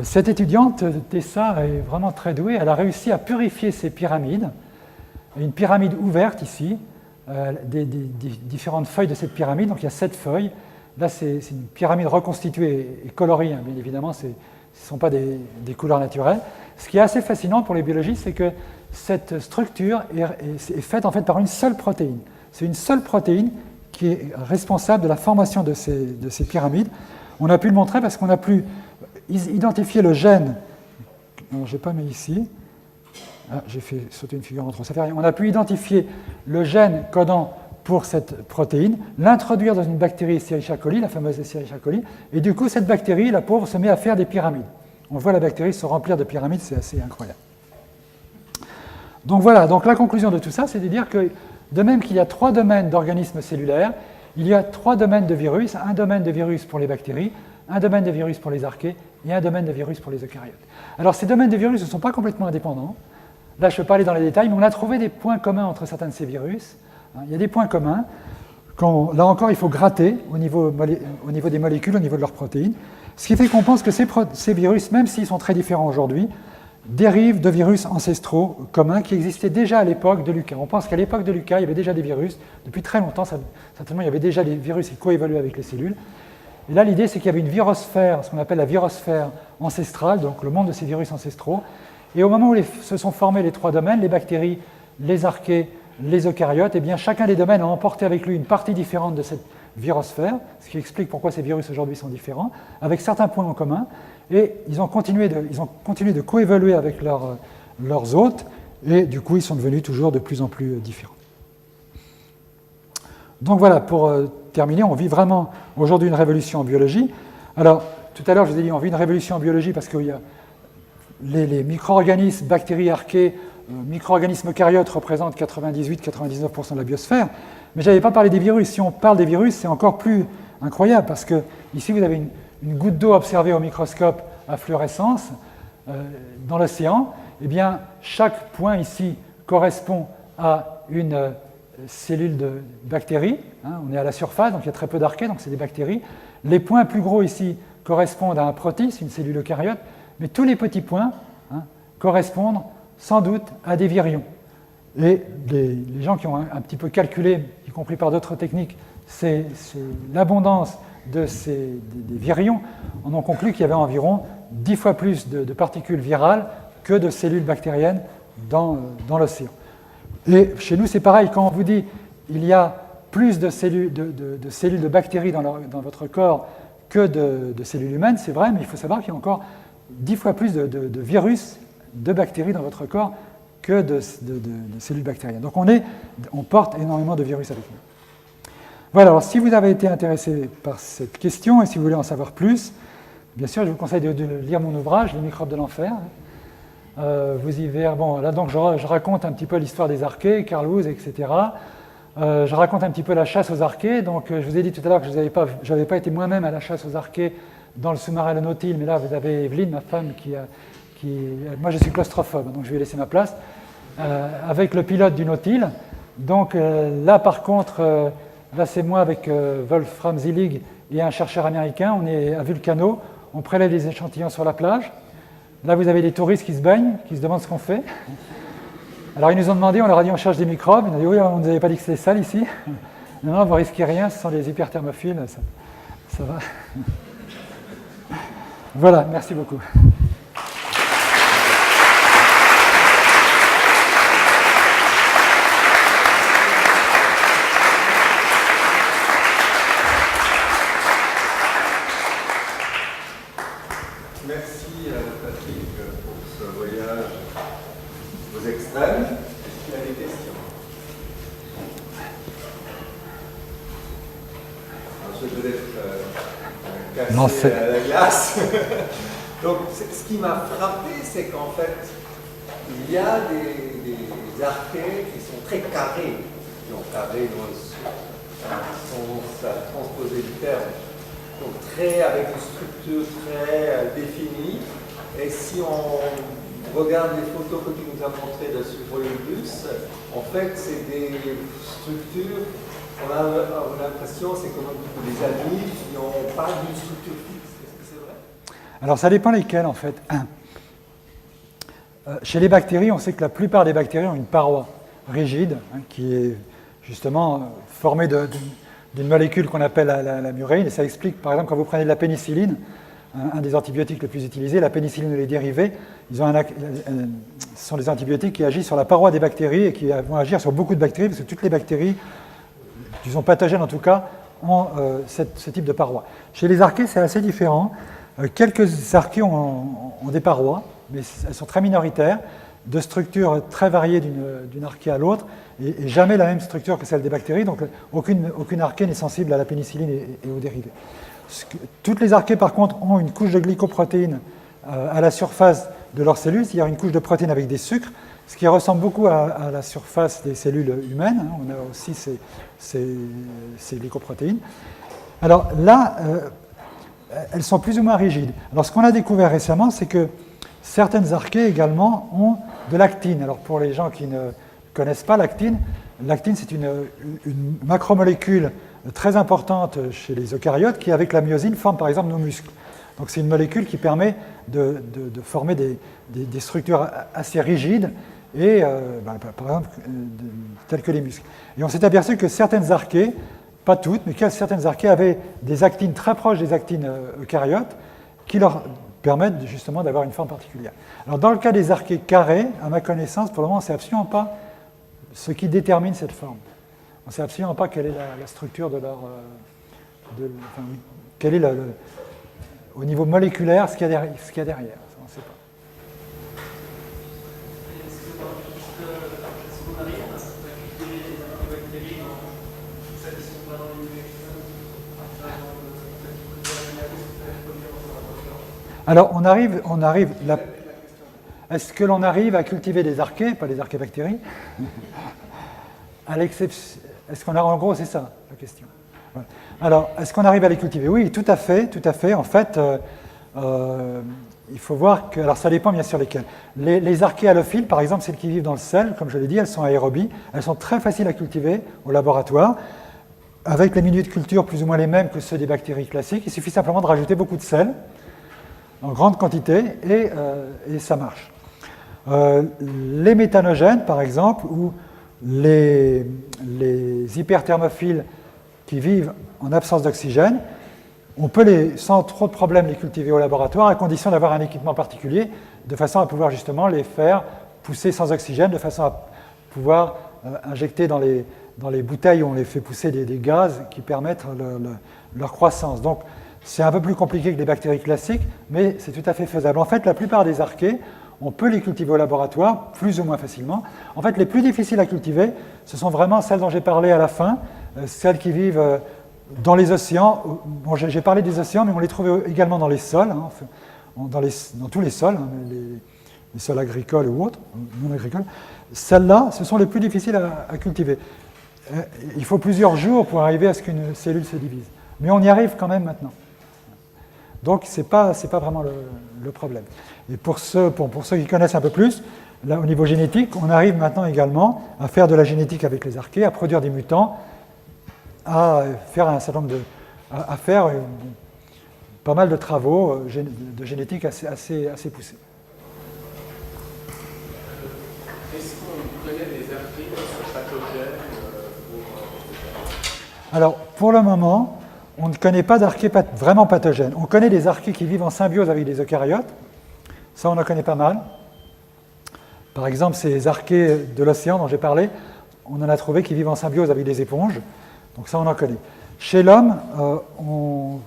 Cette étudiante, Tessa, est vraiment très douée. Elle a réussi à purifier ces pyramides. Une pyramide ouverte ici, des différentes feuilles de cette pyramide. Donc il y a 7 feuilles. Là, c'est une pyramide reconstituée et colorée, hein, bien évidemment, ce ne sont pas des couleurs naturelles. Ce qui est assez fascinant pour les biologistes, c'est que cette structure est faite en fait par une seule protéine. C'est une seule protéine qui est responsable de la formation de ces pyramides. On a pu le montrer parce qu'on a pu identifier le gène. Alors, je n'ai pas mis ici. Ah, j'ai fait sauter une figure en trop, ça fait rien. On a pu identifier le gène codant pour cette protéine, l'introduire dans une bactérie Escherichia coli, la fameuse Escherichia coli, et du coup, cette bactérie, la pauvre, se met à faire des pyramides. On voit la bactérie se remplir de pyramides, c'est assez incroyable. Donc voilà, donc la conclusion de tout ça, c'est de dire que de même qu'il y a 3 domaines d'organismes cellulaires, il y a 3 domaines de virus, un domaine de virus pour les bactéries, un domaine de virus pour les archées et un domaine de virus pour les eucaryotes. Alors ces domaines de virus ne sont pas complètement indépendants. Là, je ne peux pas aller dans les détails, mais on a trouvé des points communs entre certains de ces virus. Il y a des points communs. Là encore, il faut gratter au niveau des molécules, au niveau de leurs protéines. Ce qui fait qu'on pense que ces virus, même s'ils sont très différents aujourd'hui, dérivent de virus ancestraux communs qui existaient déjà à l'époque de Lucas. On pense qu'à l'époque de Lucas, il y avait déjà des virus. Depuis très longtemps, certainement, il y avait déjà des virus qui coévoluaient avec les cellules. Et là, l'idée, c'est qu'il y avait une virosphère, ce qu'on appelle la virosphère ancestrale, donc le monde de ces virus ancestraux. Et au moment où se sont formés les 3 domaines, les bactéries, les archées, les eucaryotes, eh bien, chacun des domaines a emporté avec lui une partie différente de cette virosphère, ce qui explique pourquoi ces virus aujourd'hui sont différents, avec certains points en commun. Et ils ont continué de coévoluer avec leurs hôtes, et du coup, ils sont devenus toujours de plus en plus différents. Donc voilà, pour terminer, on vit vraiment aujourd'hui une révolution en biologie. Alors, tout à l'heure, je vous ai dit, on vit une révolution en biologie parce qu'il y a les micro-organismes, bactéries, archées, micro-organismes eucaryotes représentent 98-99% de la biosphère, mais je n'avais pas parlé des virus. Si on parle des virus, c'est encore plus incroyable parce que ici, vous avez une goutte d'eau observée au microscope à fluorescence dans l'océan. Eh bien, chaque point ici correspond à une cellules de bactéries. Hein, on est à la surface, donc il y a très peu d'archées, donc c'est des bactéries. Les points plus gros ici correspondent à un protisme, une cellule eucaryote, mais tous les petits points correspondent sans doute à des virions. Et les gens qui ont un petit peu calculé, y compris par d'autres techniques, c'est l'abondance des virions, en ont conclu qu'il y avait environ 10 fois plus de particules virales que de cellules bactériennes dans l'océan. Et chez nous, c'est pareil, quand on vous dit il y a plus de cellules de bactéries dans votre corps que de cellules humaines, c'est vrai, mais il faut savoir qu'il y a encore 10 fois plus de virus, de bactéries dans votre corps que de cellules bactériennes. Donc on porte énormément de virus avec nous. Voilà, alors si vous avez été intéressé par cette question et si vous voulez en savoir plus, bien sûr, je vous conseille de lire mon ouvrage, Les microbes de l'enfer. Vous y verrez, bon, là donc je raconte un petit peu l'histoire des archées, Carl Woese, etc. Je raconte un petit peu la chasse aux archées. Donc je vous ai dit tout à l'heure que je n'avais pas été moi-même à la chasse aux archées dans le sous-marin Le Nautile, mais là vous avez Evelyne, ma femme, moi je suis claustrophobe, donc je vais laisser ma place, avec le pilote du Nautile. Donc là par contre, là c'est moi avec Wolfram Zillig et un chercheur américain, on est à Vulcano, on prélève des échantillons sur la plage. Là vous avez des touristes qui se baignent, qui se demandent ce qu'on fait. Alors ils nous ont demandé, on leur a dit on cherche des microbes, ils ont dit oui, on ne nous avait pas dit que c'était sale ici. Non, non, vous risquez rien, ce sont des hyperthermophiles, ça va. Voilà, merci beaucoup. Merci Patrick pour ce voyage aux extrêmes. Est-ce qu'il y a des questions? Je vais peut-être casser la glace. Donc ce qui m'a frappé, c'est qu'en fait, il y a des archées qui sont très carrés. Donc carrés sont transposés du terme. Donc avec une structure très définie. Et si on regarde les photos que tu nous as montrées de Subrolubus, en fait, c'est des structures, on a l'impression, c'est comme des amis qui n'ont pas d'une structure fixe. Est-ce que c'est vrai? Alors ça dépend lesquels en fait. Chez les bactéries, on sait que la plupart des bactéries ont une paroi rigide qui est justement formée d'une molécule qu'on appelle la murine, et ça explique, par exemple, quand vous prenez de la pénicilline, un des antibiotiques les plus utilisés, la pénicilline et les dérivés, ce sont des antibiotiques qui agissent sur la paroi des bactéries et qui vont agir sur beaucoup de bactéries, parce que toutes les bactéries, qui sont pathogènes en tout cas, ont ce type de paroi. Chez les archées, c'est assez différent. Quelques archées ont des parois, mais elles sont très minoritaires, de structures très variées d'une archée à l'autre, et jamais la même structure que celle des bactéries, donc aucune archée n'est sensible à la pénicilline et aux dérivés. Toutes les archées, par contre, ont une couche de glycoprotéines à la surface de leurs cellules, c'est-à-dire une couche de protéines avec des sucres, ce qui ressemble beaucoup à la surface des cellules humaines. On a aussi ces glycoprotéines. Alors là, elles sont plus ou moins rigides. Alors ce qu'on a découvert récemment, c'est que certaines archées également ont de l'actine. Alors pour les gens qui ne connaissent pas l'actine c'est une macromolécule très importante chez les eucaryotes qui, avec la myosine, forme par exemple nos muscles. Donc c'est une molécule qui permet de former des structures assez rigides, et, par exemple telles que les muscles. Et on s'est aperçu que certaines archées, pas toutes, mais que certaines archées avaient des actines très proches des actines eucaryotes qui leur permettent justement d'avoir une forme particulière. Alors dans le cas des archées carrées, à ma connaissance, pour le moment, on ne sait absolument pas ce qui détermine cette forme. On ne sait absolument pas quelle est la structure de leur... quel est au niveau moléculaire ce qu'il y a derrière. Ça, on ne sait pas. Est-ce qu'on arrive à cultiver les bactéries dans celles qui sont pas dans les Alors, on arrive est-ce que l'on arrive à cultiver des archées, pas des archébactéries? À l'exception, est-ce qu'on a, en gros, c'est ça la question. Voilà. Alors, est-ce qu'on arrive à les cultiver? Oui, tout à fait. En fait, il faut voir que, alors ça dépend bien sûr lesquelles. Les archées halophiles, par exemple, celles qui vivent dans le sel, comme je l'ai dit, elles sont aérobies, elles sont très faciles à cultiver au laboratoire, avec les milieux de culture plus ou moins les mêmes que ceux des bactéries classiques. Il suffit simplement de rajouter beaucoup de sel, en grande quantité, et ça marche. Les méthanogènes, par exemple, ou les hyperthermophiles qui vivent en absence d'oxygène, on peut, sans trop de problèmes, les cultiver au laboratoire, à condition d'avoir un équipement particulier, de façon à pouvoir justement les faire pousser sans oxygène, de façon à pouvoir injecter dans les bouteilles où on les fait pousser des gaz qui permettent leur croissance. Donc, c'est un peu plus compliqué que les bactéries classiques, mais c'est tout à fait faisable. En fait, la plupart des archées, on peut les cultiver au laboratoire, plus ou moins facilement. En fait, les plus difficiles à cultiver, ce sont vraiment celles dont j'ai parlé à la fin, celles qui vivent dans les océans. Bon, j'ai parlé des océans, mais on les trouve également dans les sols, hein, dans tous les sols, hein, les sols agricoles ou autres, non agricoles. Celles-là, ce sont les plus difficiles à cultiver. Il faut plusieurs jours pour arriver à ce qu'une cellule se divise. Mais on y arrive quand même maintenant. Donc, ce n'est pas vraiment le problème. Et pour ceux qui connaissent un peu plus, là, au niveau génétique, on arrive maintenant également à faire de la génétique avec les archées, à produire des mutants, à faire un certain nombre à faire pas mal de travaux de génétique assez poussés. Est-ce qu'on connaît des archées qui sont pathogènes Alors, pour le moment, on ne connaît pas d'archées vraiment pathogènes. On connaît des archées qui vivent en symbiose avec des eucaryotes. Ça, on en connaît pas mal. Par exemple, ces archées de l'océan dont j'ai parlé, on en a trouvé qui vivent en symbiose avec des éponges. Donc ça, on en connaît. Chez l'homme, on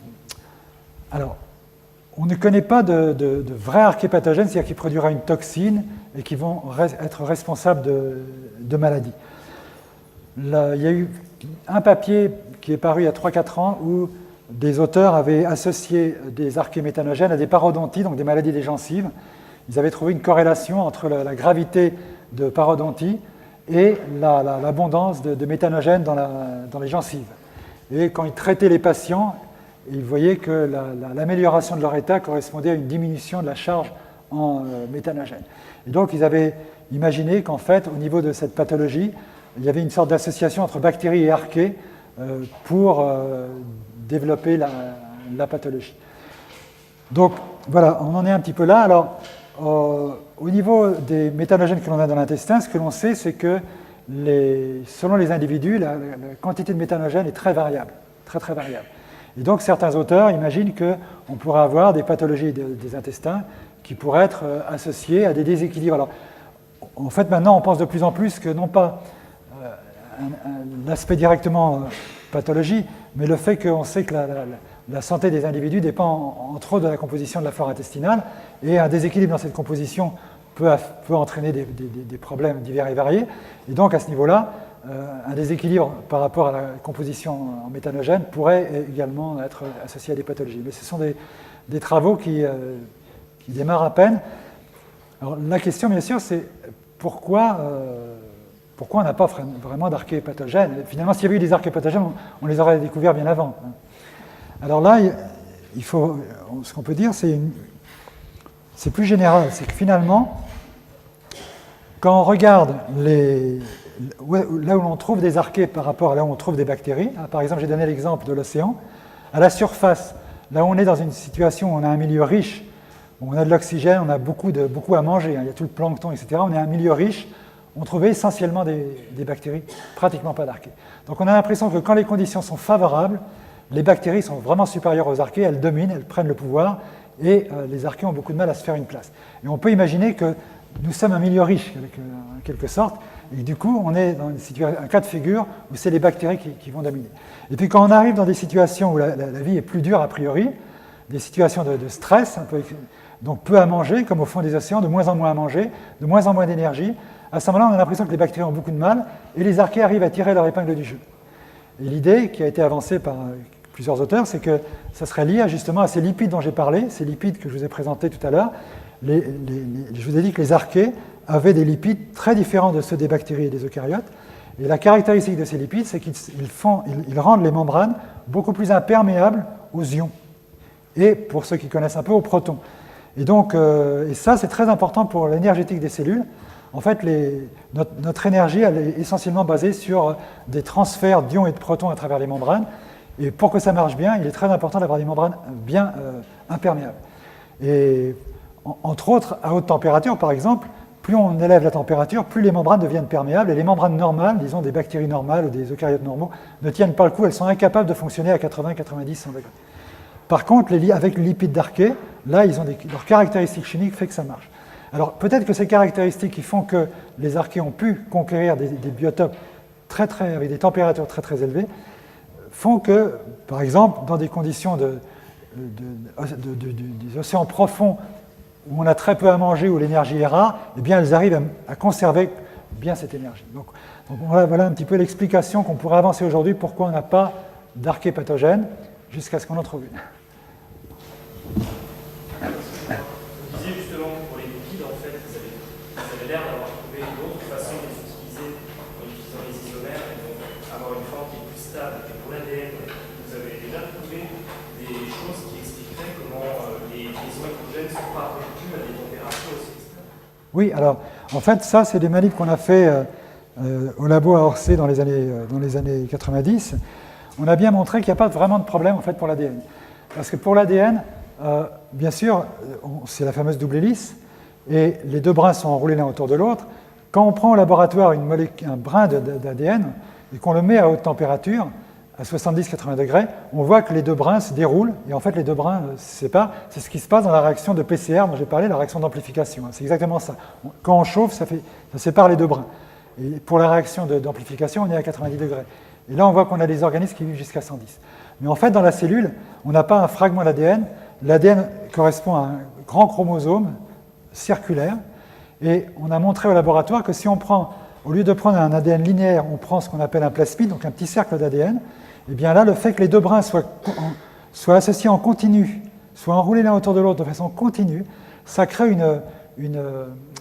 ne connaît pas de vrais archées pathogènes, c'est-à-dire qui produira une toxine et qui vont être responsables de maladies. Là, il y a eu un papier qui est paru il y a 3-4 ans où des auteurs avaient associé des archées méthanogènes à des parodonties, donc des maladies des gencives. Ils avaient trouvé une corrélation entre la gravité de parodontie et l'abondance de méthanogènes dans les gencives. Et quand ils traitaient les patients, ils voyaient que l'amélioration de leur état correspondait à une diminution de la charge en méthanogènes. Et donc ils avaient imaginé qu'en fait, au niveau de cette pathologie, il y avait une sorte d'association entre bactéries et archées pour développer la pathologie. Donc voilà, on en est un petit peu là. Alors, au niveau des méthanogènes que l'on a dans l'intestin, ce que l'on sait, c'est que selon les individus, la quantité de méthanogènes est très variable, très très variable. Et donc certains auteurs imaginent qu'on pourrait avoir des pathologies des intestins qui pourraient être associées à des déséquilibres. Alors, en fait, maintenant, on pense de plus en plus que non pas l'aspect directement pathologie, mais le fait qu'on sait que la santé des individus dépend entre autres de la composition de la flore intestinale, et un déséquilibre dans cette composition peut entraîner des problèmes divers et variés. Et donc à ce niveau-là, un déséquilibre par rapport à la composition en méthanogène pourrait également être associé à des pathologies. Mais ce sont des travaux qui démarrent à peine. Alors la question, bien sûr, c'est pourquoi on n'a pas vraiment d'archées pathogènes. Finalement, s'il y avait eu des archées pathogènes, on les aurait découverts bien avant. Alors là, ce qu'on peut dire, c'est plus général. C'est que finalement, quand on regarde là où on trouve des archées par rapport à là où on trouve des bactéries, par exemple, j'ai donné l'exemple de l'océan, à la surface, là où on est dans une situation où on a un milieu riche, où on a de l'oxygène, on a beaucoup à manger, il y a tout le plancton, etc. On est un milieu riche, on trouvait essentiellement des bactéries, pratiquement pas d'archées. Donc on a l'impression que quand les conditions sont favorables, les bactéries sont vraiment supérieures aux archées, elles dominent, elles prennent le pouvoir, et les archées ont beaucoup de mal à se faire une place. Et on peut imaginer que nous sommes un milieu riche, en quelque sorte, et du coup on est dans un cas de figure où c'est les bactéries qui vont dominer. Et puis quand on arrive dans des situations où la vie est plus dure a priori, des situations de stress, donc peu à manger, comme au fond des océans, de moins en moins à manger, de moins en moins d'énergie, à ce moment-là, on a l'impression que les bactéries ont beaucoup de mal et les archées arrivent à tirer leur épingle du jeu. Et l'idée qui a été avancée par plusieurs auteurs, c'est que ça serait lié justement à ces lipides dont j'ai parlé, ces lipides que je vous ai présentés tout à l'heure. Je vous ai dit que les archées avaient des lipides très différents de ceux des bactéries et des eucaryotes. Et la caractéristique de ces lipides, c'est qu'ils rendent les membranes beaucoup plus imperméables aux ions. Et pour ceux qui connaissent un peu, aux protons. Et donc, et ça, c'est très important pour l'énergétique des cellules. En fait, notre énergie, elle est essentiellement basée sur des transferts d'ions et de protons à travers les membranes. Et pour que ça marche bien, il est très important d'avoir des membranes bien imperméables. Et entre autres, à haute température, par exemple, plus on élève la température, plus les membranes deviennent perméables. Et les membranes normales, disons des bactéries normales ou des eucaryotes normaux, ne tiennent pas le coup. Elles sont incapables de fonctionner à 80, 90, 100 degrés. Par contre, avec les lipides d'Arché, là, leurs caractéristiques chimiques font que ça marche. Alors, peut-être que ces caractéristiques qui font que les archées ont pu conquérir des biotopes avec des températures très, très élevées font que, par exemple, dans des conditions des océans profonds où on a très peu à manger, où l'énergie est rare, eh bien, elles arrivent à conserver bien cette énergie. Donc voilà un petit peu l'explication qu'on pourrait avancer aujourd'hui pourquoi on n'a pas d'archée pathogène jusqu'à ce qu'on en trouve une. Vous disiez justement que pour les lipides, en fait, vous avez l'air d'avoir trouvé une autre façon de les utiliser en utilisant les isomères et donc avoir une forme qui est plus stable. Et pour l'ADN, vous avez déjà trouvé des choses qui expliqueraient comment les ions électrogènes ne sont pas rompus à des températures aussi extrêmes. Oui, alors, en fait, ça, c'est des manips qu'on a fait au labo à Orsay dans les années 90. On a bien montré qu'il n'y a pas vraiment de problème, en fait, pour l'ADN. Parce que pour l'ADN, bien sûr, c'est la fameuse double hélice, et les deux brins sont enroulés l'un autour de l'autre. Quand on prend au laboratoire un brin d'ADN et qu'on le met à haute température, à 70-80 degrés, on voit que les deux brins se déroulent, et en fait les deux brins se séparent. C'est ce qui se passe dans la réaction de PCR dont j'ai parlé, la réaction d'amplification. C'est exactement ça. Quand on chauffe, ça sépare les deux brins. Et pour la réaction d'amplification, on est à 90 degrés. Et là, on voit qu'on a des organismes qui vivent jusqu'à 110. Mais en fait, dans la cellule, on n'a pas un fragment d'ADN. L'ADN correspond à un grand chromosome circulaire. Et on a montré au laboratoire que si on prend, au lieu de prendre un ADN linéaire, on prend ce qu'on appelle un plasmide, donc un petit cercle d'ADN, et bien là, le fait que les deux brins soient associés en continu, soient enroulés l'un autour de l'autre de façon continue, ça crée une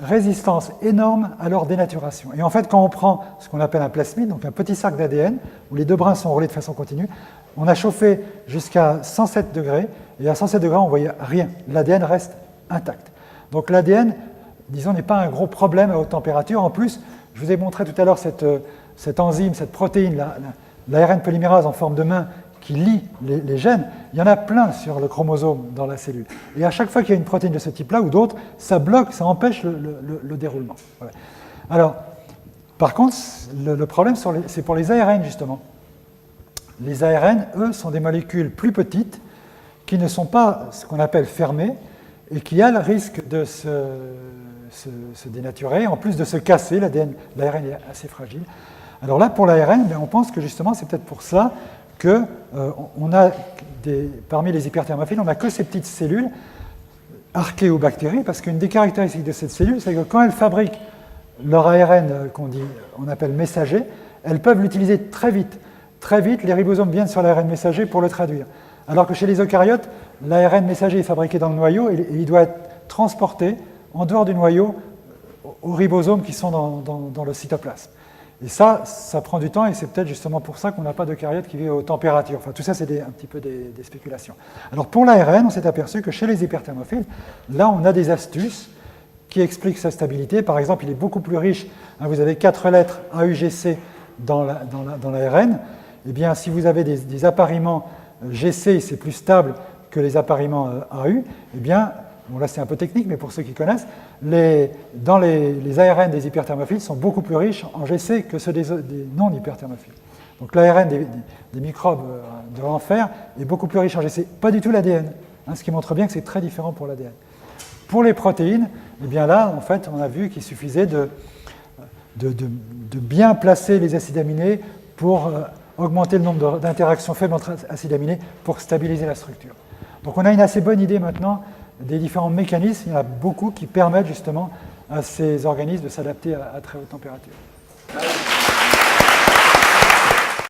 résistance énorme à leur dénaturation. Et en fait, quand on prend ce qu'on appelle un plasmide, donc un petit cercle d'ADN, où les deux brins sont enroulés de façon continue, on a chauffé jusqu'à 107 degrés, et à 107 degrés, on ne voyait rien. L'ADN reste intact. Donc l'ADN, disons, n'est pas un gros problème à haute température. En plus, je vous ai montré tout à l'heure cette enzyme, cette protéine, l'ARN polymérase en forme de main, qui lie les gènes, il y en a plein sur le chromosome dans la cellule. Et à chaque fois qu'il y a une protéine de ce type-là ou d'autres, ça bloque, ça empêche le déroulement. Voilà. Alors, par contre, le problème, c'est pour les ARN, justement. Les ARN, eux, sont des molécules plus petites qui ne sont pas ce qu'on appelle fermées et qui, elles, risquent de se dénaturer, en plus de se casser. L'ARN est assez fragile. Alors là, pour l'ARN, on pense que justement, c'est peut-être pour ça qu'on a, parmi les hyperthermophiles, on n'a que ces petites cellules, archéobactéries, parce qu'une des caractéristiques de cette cellule, c'est que quand elles fabriquent leur ARN, on appelle messager, elles peuvent l'utiliser très vite. Très vite, les ribosomes viennent sur l'ARN messager pour le traduire. Alors que chez les eucaryotes, l'ARN messager est fabriqué dans le noyau et il doit être transporté en dehors du noyau aux ribosomes qui sont dans le cytoplasme. Et ça prend du temps et c'est peut-être justement pour ça qu'on n'a pas d'eucaryotes qui vivent aux températures. Enfin, tout ça, c'est un petit peu des spéculations. Alors pour l'ARN, on s'est aperçu que chez les hyperthermophiles, là, on a des astuces qui expliquent sa stabilité. Par exemple, il est beaucoup plus riche. Vous avez 4 lettres AUGC dans l'ARN. Eh bien, si vous avez des appariements GC, c'est plus stable que les appariements AU. Eh bien, bon, là c'est un peu technique, mais pour ceux qui connaissent, les ARN des hyperthermophiles sont beaucoup plus riches en GC que ceux des non-hyperthermophiles. Donc l'ARN des microbes de l'enfer est beaucoup plus riche en GC. Pas du tout l'ADN, ce qui montre bien que c'est très différent pour l'ADN. Pour les protéines, eh bien là, en fait, on a vu qu'il suffisait de bien placer les acides aminés pour augmenter le nombre d'interactions faibles entre acides aminés pour stabiliser la structure. Donc on a une assez bonne idée maintenant des différents mécanismes. Il y en a beaucoup qui permettent justement à ces organismes de s'adapter à très haute température.